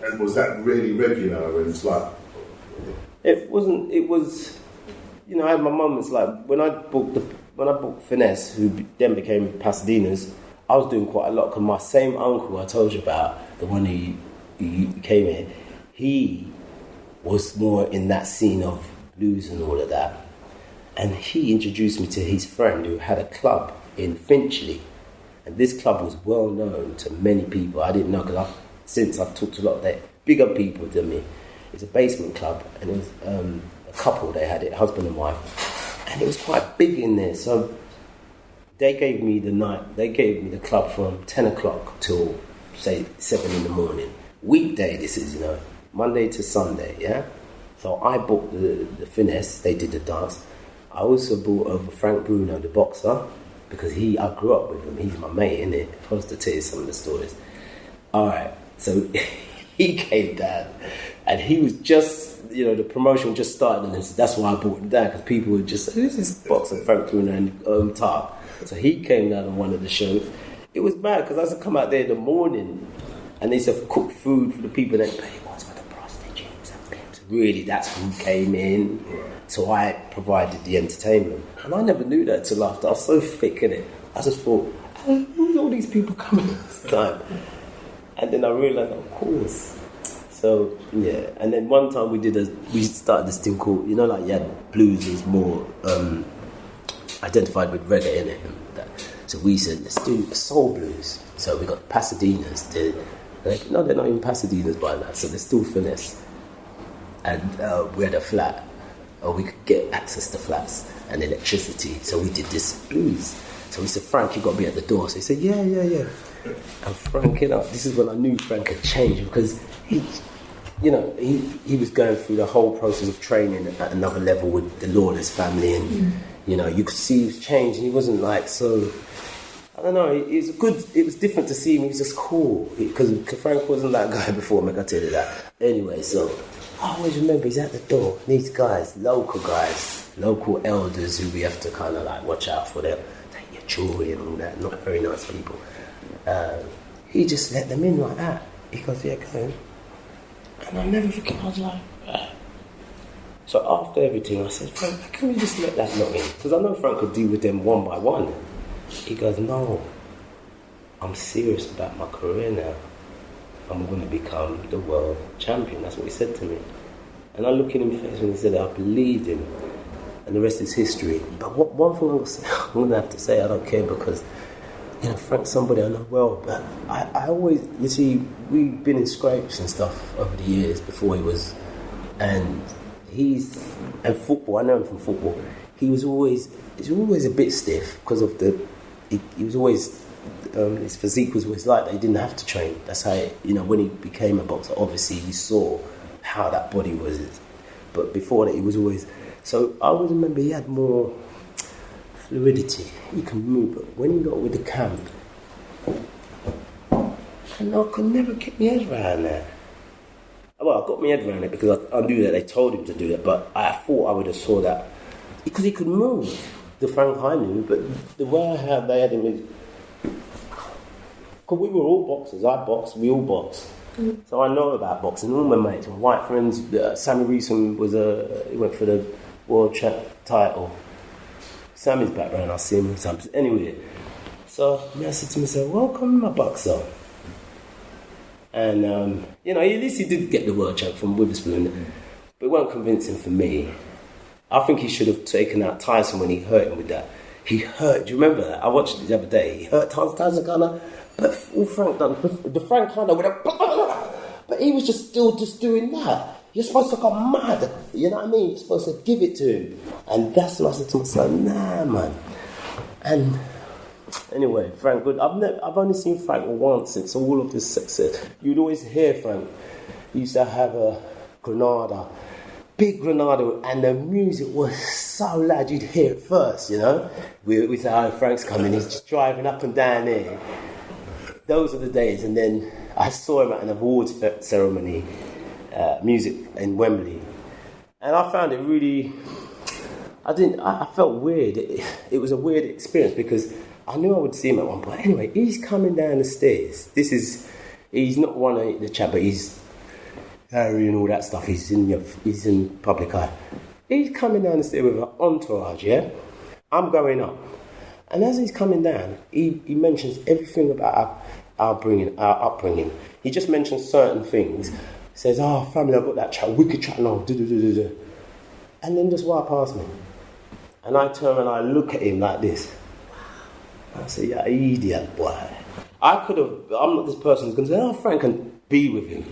and was that really regular? And it's like. It wasn't. It was. You know, I had my moments like when I booked Finesse, who then became Pasadena's. I was doing quite a lot because my same uncle I told you about, the one who came here, he was more in that scene of blues and all of that, and he introduced me to his friend who had a club in Finchley, and this club was well known to many people. I didn't know because since I've talked to a lot of the bigger people than me. It's a basement club, and it was a couple. They had it, husband and wife, and it was quite big in there. So they gave me the club from 10 o'clock till say 7 in the morning. Weekday, this is, you know, Monday to Sunday, yeah. So I booked the Finesse. They did the dance. I also brought over Frank Bruno, the boxer, because I grew up with him. He's my mate, innit? If I was to tell you some of the stories. All right, so he came down, and he was just, you know, the promotion just started, and that's why I brought him down, because people were just, who's this boxer, Frank Bruno and Tar? So he came down on one of the shows. It was bad, because I used to come out there in the morning, and they used to cook food for the people that pay once for the prostitutes and pimps. Really, that's who came in. So I provided the entertainment. And I never knew that till after. I was so thick in it. I just thought, who's all these people coming this time? And then I realised, of course. So, yeah. And then one time we started this thing called, you know, like, yeah, blues is more identified with reggae, innit? So we said, let's do soul blues. So we got Pasadena's. No, they're not even Pasadena's by now. So they're still Finesse. And we had a flat. Or we could get access to flats and electricity. So we did this blues. So we said, Frank, you got to be at the door. So he said, yeah. And Frank, you know, this is when I knew Frank had changed, because he was going through the whole process of training at another level with the Lawless family, and you know, you could see he was changed. He wasn't like so. I don't know. It was good. It was different to see him. He was just cool, because Frank wasn't that guy before. I can tell you that. Anyway, so I always remember he's at the door. These guys, local elders who we have to kind of like watch out for. Them, take your jewelry and all that. Not very nice people. He just let them in like that. He goes, yeah, go in. And I'll never forget, I was like, So after everything, I said, Frank, can we just let that lot in? Because I know Frank could deal with them one by one. He goes, no, I'm serious about my career now. I'm going to become the world champion. That's what he said to me. And I looked in him face when he said that. I believed him. And the rest is history. But one thing I'm going to have to say, I don't care, because, you know, Frank's somebody I know well. But I always, you see, we've been in scrapes and stuff over the years before he was. And football, I know him from football. He was always a bit stiff because of he was always, his physique was always like that. He didn't have to train. That's how, when he became a boxer, obviously he saw how that body was. But before that, he was always... So I always remember he had more fluidity. He can move. But when he got with the camp, and I could never get my head around that. Well, I got my head around it because I knew that they told him to do that, but I thought I would have saw that. Because he could move, the Frank I knew, but the way they had him is... Because we were all boxers. I boxed, we all boxed. Mm. So I know about boxing. All my mates, my white friends, Sammy Reeson he went for the world title. Sammy's background, I see him sometimes. Anyway, so I said to myself, welcome my boxer. And, at least he did get the world champ from Witherspoon, but it wasn't convincing for me. I think he should have taken out Tyson when he hurt him with that. He hurt, do you remember that? I watched it the other day. He hurt Tyson kind of, but all Frank done, the Frank kind of with a, but he was just doing that. You're supposed to go mad, you know what I mean? You're supposed to give it to him. And that's what I said to myself, nah, man. And anyway, Frank, good. I've only seen Frank once since all of this success. You'd always hear Frank. He used to have a Granada, big Granada, and the music was so loud you'd hear it first, We say, oh, Frank's coming, he's just driving up and down there. Those are the days. And then I saw him at an awards ceremony, music in Wembley. And I found it really... I felt weird. It was a weird experience because I knew I would see him at one point. Anyway, he's coming down the stairs. He's not one of the chap, but he's Harry and all that stuff. He's in public eye. He's coming down the stairs with an entourage, yeah? I'm going up. And as he's coming down, he mentions everything about our upbringing. He just mentions certain things. He says, family, I've got that chat, wicked chat now. And then just walk past me. And I turn and I look at him like this. I say, yeah, idiot, boy. I'm not this person who's going to say, Frank can be with him.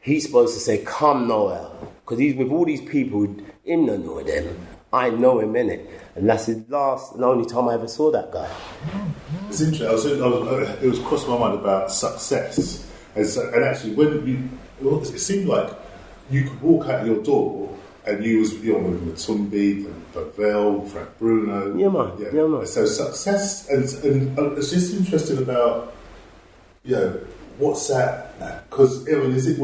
He's supposed to say, come, Noel. Because he's with all these people who him don't know them. I know him, innit? And that's his last and only time I ever saw that guy. It's interesting. It was crossing my mind about success. And actually, it seemed like you could walk out your door and you was with Matumbi, Pavel, Frank Bruno. Yeah, man. Yeah, man. So success, and it's just interesting about, what's that? Because is it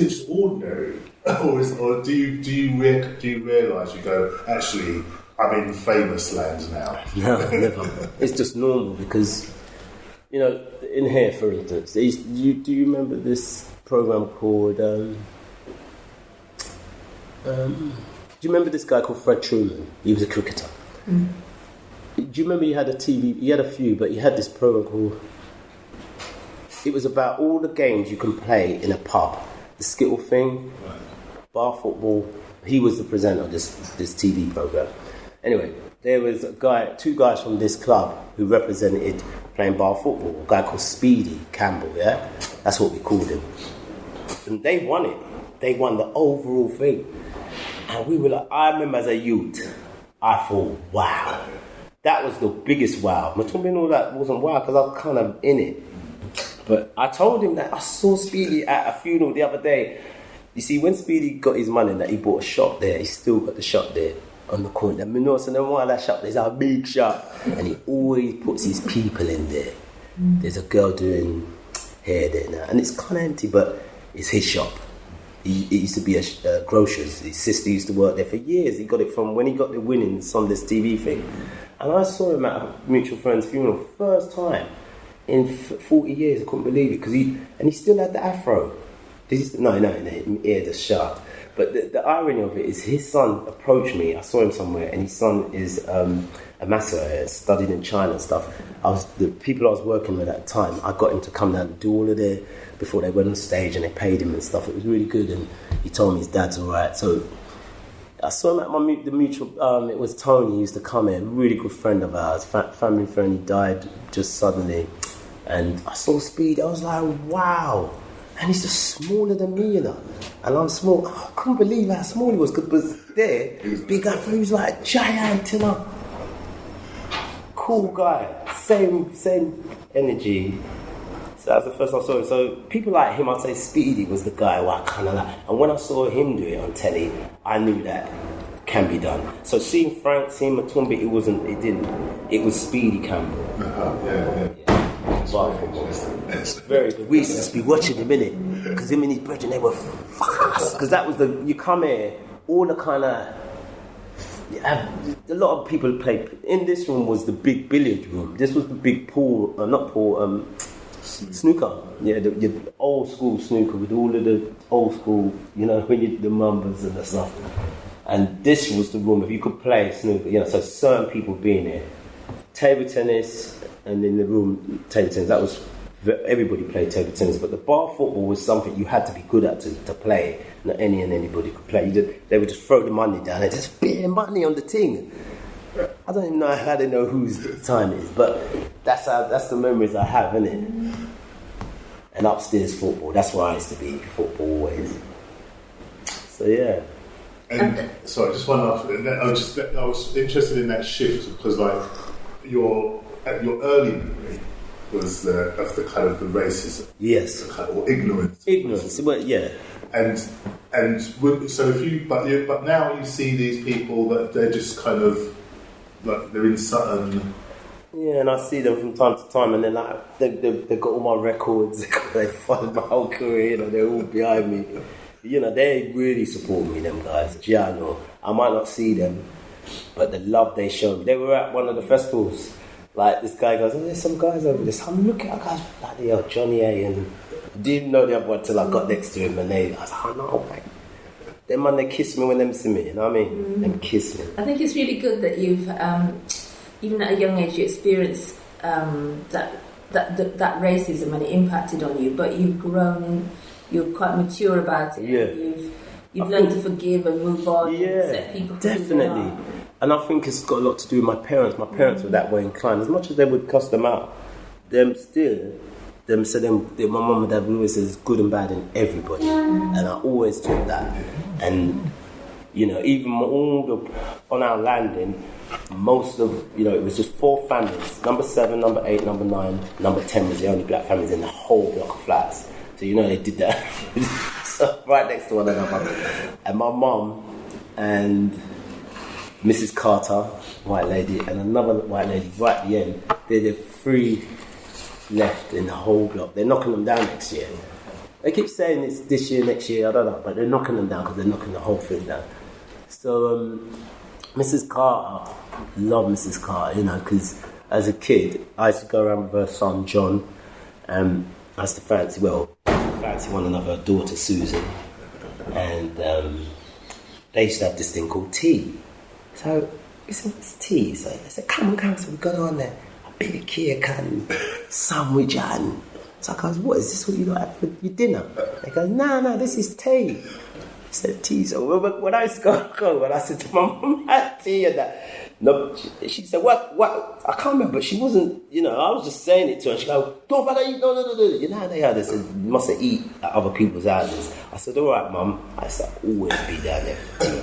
just ordinary, or do you realise you go, actually, I'm in famous land now? No, never. It's just normal because, in here, for instance, do you remember this program called? Do you remember this guy called Fred Truman? He was a cricketer. Mm. Do you remember he had a TV? He had a few, but he had this program called. It was about all the games you can play in a pub. The skittle thing, bar football. He was the presenter of this TV program. Anyway, there was two guys from this club who represented playing bar football. A guy called Speedy Campbell, yeah? That's what we called him. And they won it. They won the overall thing. And we were like, I remember as a youth, I thought, wow. That was the biggest wow. Matumbi and all that wasn't wow because I was kind of in it. But I told him that I saw Speedy at a funeral the other day. You see, when Speedy got his money, that he bought a shop there, he still got the shop there on the corner. So then one of that shop, there's a big shop. And he always puts his people in there. There's a girl doing hair there now. And it's kind of empty, but it's his shop. He used to be a grocer's. His sister used to work there for years. He got it from when he got the winnings on this TV thing. And I saw him at a mutual friend's funeral first time in 40 years. I couldn't believe it because he still had the afro. No, ear just shut. But the irony of it is his son approached me. I saw him somewhere, and his son is a master, studied in China and stuff. The people I was working with at the time, I got him to come down and do all of their before they went on stage, and they paid him and stuff. It was really good, and he told me his dad's all right. So I saw him at the mutual. It was Tony. He used to come here, a really good friend of ours, family friend. He died just suddenly, and I saw Speed. I was like, wow. And he's just smaller than me, And I'm small. I couldn't believe how small he was. Because there, big guy, he was like giant, Cool guy, same energy. So that was the first time I saw him. So people like him, I'd say Speedy was the guy who I kind of like. And when I saw him do it on telly, I knew that can be done. So seeing Frank, seeing Matumbi, it was Speedy Campbell. Yeah. It's very good. We used to just be watching him, innit? Because him and his brethren, they were fast. Because that was you come here, all the kind of. A lot of people play. In this room was the big billiard room. This was the big pool, snooker. Yeah, the old school snooker with all of the old school, when you the numbers and the stuff. And this was the room if you could play snooker. So certain people being here. Table tennis, and in the room, table tennis. That was everybody played table tennis, but the bar football was something you had to be good at to play. Not anybody could play. They would just throw the money down and just bare money on the thing. I don't even know how to know whose time it is, but that's the memories I have, isn't it? And upstairs football. That's where I used to be. Football always. So yeah. And sorry, just one last thing. I was interested in that shift because your early memory was of the kind of the racism, yes, or ignorance. Well, yeah. And so but now you see these people that they're just kind of like they're in Sutton. Yeah, and I see them from time to time, and they're like they've got all my records. They followed my whole career, they're all behind me. They really support me, them guys. I might not see them, but the love they show me. They were at one of the festivals Like this guy goes, oh, there's some guys over this. I'm looking at guys like Johnny A and I didn't know the other one till I got next to him and I was like, oh no, like, them man, they kiss me when them see me, you know what I mean? Them kiss me. I think it's really good that you've, even at a young age, you experienced that racism and it impacted on you, but you've grown and you're quite mature about it. Yeah. You've learned to forgive and move on and accept people. Definitely. And I think it's got a lot to do with my parents. My parents were that way inclined. As much as they would cuss them out, my mum and dad always says good and bad in everybody. And I always took that. And, you know, even on our landing, most of, you know, it was just 4 families. Number 7, number 8, number 9, number 10 was the only black families in the whole block of flats. So, you know, they did that so right next to one another. And my mum and Mrs. Carter, white lady, and another white lady right at the end, they're the 3 left in the whole block. They're knocking them down next year. They keep saying it's this year, next year, I don't know, but they're knocking them down because they're knocking the whole thing down. So, Mrs. Carter, love Mrs. Carter, you know, because as a kid, I used to go around with her son, John, and I used to fancy one another, her daughter, Susan, and they used to have this thing called tea. So, we said, what's tea? So they said, come on, so we got on there, a bit of cake and sandwich and... So I goes, what, is this what you like for your dinner? They go, no, this is tea. I said, tea. So when I used to go home, and I said to my mum, I had tea and that. No, she said, what? I can't remember, but she wasn't, you know, I was just saying it to her. She go, don't bother eat, no. You know how they are, they said, you mustn't eat at other people's houses. I said, all right, Mum. I said, I'll always be down there for tea.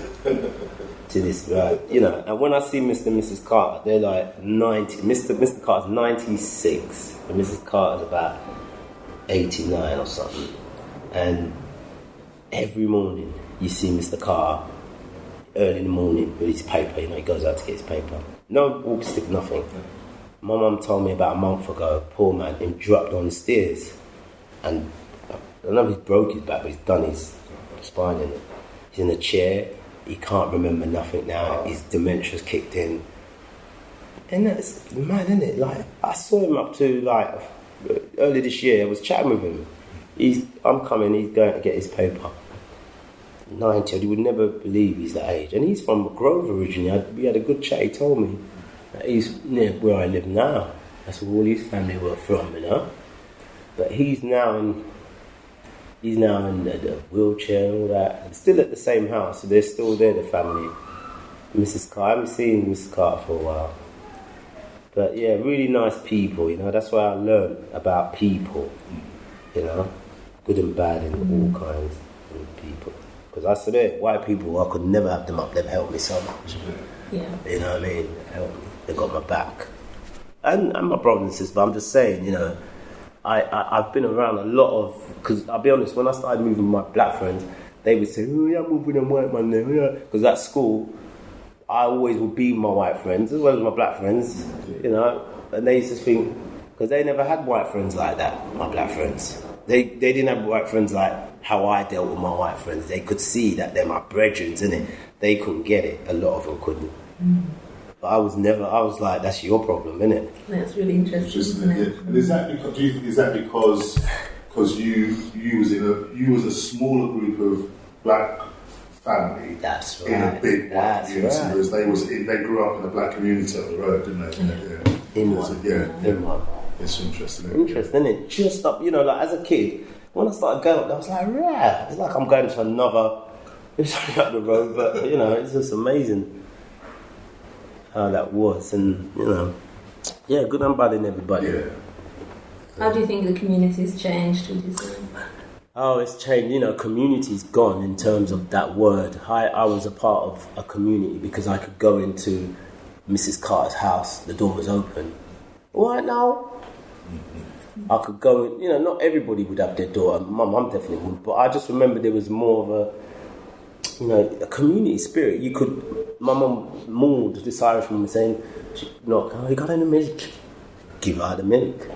To this, right, you know, and when I see Mr. and Mrs. Carter, they're like 90, Mr. Carter's 96, and Mrs. Carter's about 89 or something, and every morning you see Mr. Carter early in the morning with his paper, you know, he goes out to get his paper, no walk stick, nothing. My mum told me about a month ago, poor man, him dropped on the stairs, and I don't know if he's broke his back, but he's done his spine in it. He's in a chair, he can't remember nothing now, his dementia's kicked in, and that's mad, isn't it? Like, I saw him up to, like, early this year, I was chatting with him. I'm coming, he's going to get his paper. 90, you would never believe he's that age. And he's from Grove originally. We had a good chat, he told me. That he's near where I live now. That's where all his family were from, you know. But he's now in the wheelchair and all that. And still at the same house, so they're still there, the family. Mrs. Carter, I haven't seen Mrs. Carter for a while. But yeah, really nice people, you know, that's why I learned about people, you know, good and bad in all kinds of people. Because I said, white people, I could never have them up, they've helped me so much. Yeah. You know what I mean? They've helped me, they got my back. And my brothers and sisters, but I'm just saying, you know, I've been around a lot of, because I'll be honest, when I started moving with my black friends, they would say, oh, you're moving them white man there, yeah. Because at school, I always would be my white friends as well as my black friends, you know, and they used to think, because they never had white friends like that, my black friends. They didn't have white friends like how I dealt with my white friends. They could see that they're my brethren, innit? They couldn't get it, a lot of them couldn't. But I was like, that's your problem, innit? That's really interesting, isn't it? Yeah. And is that because you was a smaller group of black family, that's right, in a big white community, right. whereas they grew up in a black community up the road, didn't they? Yeah. In one. In one. It's interesting. Interesting, isn't it? Just up, you know, like as a kid, when I started going up there, I was like, yeah, it's like I'm going to another, it's only up the road, but, you know, it's just amazing how that was, and, you know, yeah, good and bad in everybody. Yeah. How do you think the community's changed, would you say? Oh, it's changed, you know, community's gone in terms of that word. I was a part of a community because I could go into Mrs. Carter's house, the door was open. Right now, I could go in, you know, not everybody would have their door, my mum definitely would, but I just remember there was more of a, you know, a community spirit. You could, my mum, Maud, this Irish woman, saying, oh, you got any milk? Give her the milk.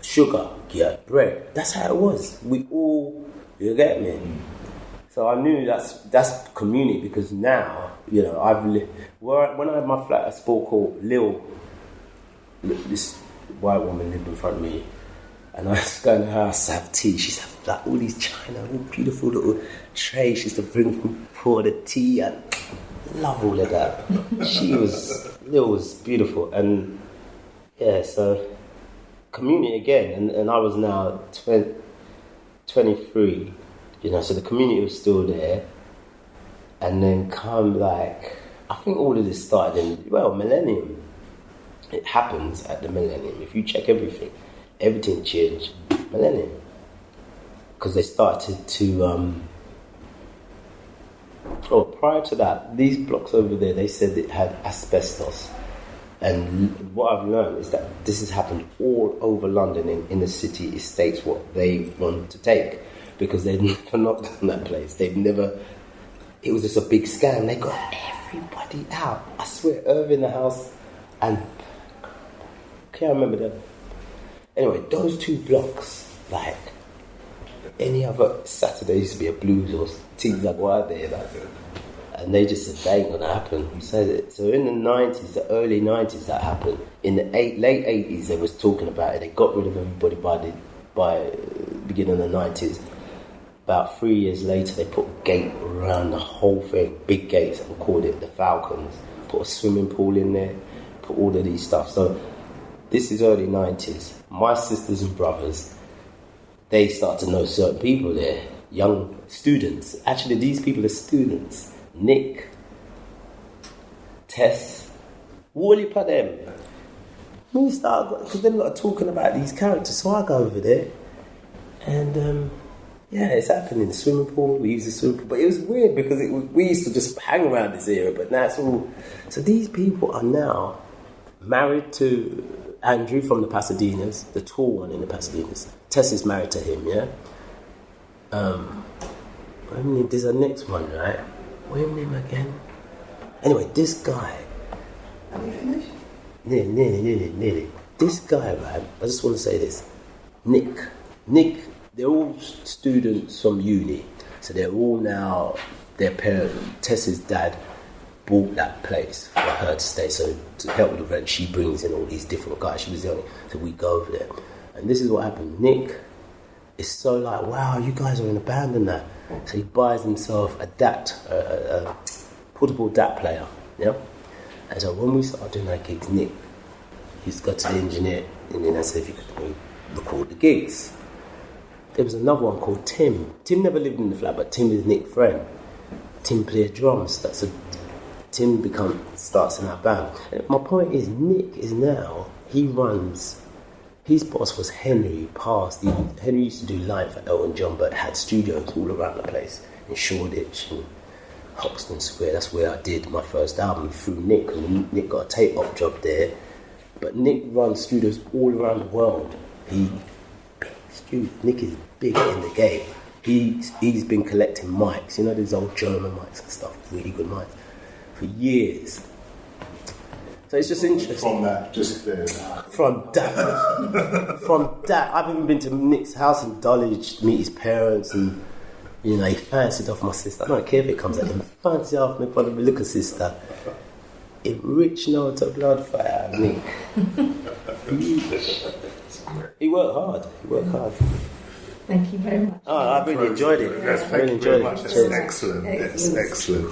Sugar, yeah, bread. That's how it was. We all, you get me? So I knew that's community, because now, you know, when I had my flat, a sport called Lil, this white woman lived in front of me, and I used to go in the house to have tea. She used to have like all these china, all beautiful little trays. She used to pour the tea. I love all of that. It was beautiful, and yeah, so community again, and I was now 23, you know, so the community was still there, and then come like, I think all of this started in, millennium. It happens at the millennium. If you check everything changed millennium. Because they started to, prior to that, these blocks over there, they said it had asbestos. And what I've learned is that this has happened all over London in the city estates, what they want to take. Because they've never knocked on that place. It was just a big scam. They got everybody out. I swear, Irving the house, and I can't remember them. Anyway, those two blocks, like any other Saturday used to be a blues or things like what there, like, and they just said they ain't gonna happen. So in the 90s, the early 90s, that happened. In the late 80s, they was talking about it. They got rid of everybody by the beginning of the 90s. About 3 years later, they put a gate around the whole thing, big gates, and called it the Falcons. Put a swimming pool in there, put all of these stuff. So this is early 90s. My sisters and brothers, they start to know certain people there, young students. Actually, these people are students. Nick, Tess, Wally put them. We start, because they're not talking about these characters, so I go over there, and it's happening. The swimming pool, we use the swimming pool, but it was weird because we used to just hang around this area, but now it's all. So these people are now married to Andrew from the Pasadenas, the tall one in the Pasadenas. Tess is married to him, yeah? There's a next one, right? What's his name again? Anyway, this guy. Have you finished? Nearly. This guy, right? I just want to say this. Nick, they're all students from uni. So they're all now, their parents, Tess's dad bought that place for her to stay. So to help with the rent, she brings in all these different guys. She was the only, so we go over there. And this is what happened. Nick is so like, wow, you guys are in a band and that. So he buys himself a portable DAT player, yeah? And so when we started doing that gigs, Nick, he's got to the engineer, and then I said if he could record the gigs. There was another one called Tim. Tim never lived in the flat, but Tim is Nick's friend. Tim played drums. Tim starts in our band. And my point is, Nick is now, his boss was Henry, Henry used to do live for Elton John, but had studios all around the place, in Shoreditch and Hoxton Square. That's where I did my first album through Nick, and Nick got a tape op job there. But Nick runs studios all around the world. Nick is big in the game. He's been collecting mics, you know, these old German mics and stuff, really good mics, for years. So it's just interesting. From that, just there. From that, I've even been to Nick's house in Dulwich to meet his parents, and you know, he fancied off my sister. I don't care if it comes at him. Fancied off my brother, my little sister. If Rich know to blood fire me. He worked hard. Thank you very much. Oh, I really enjoyed it. Yes, thank you very much. That's excellent. It's excellent.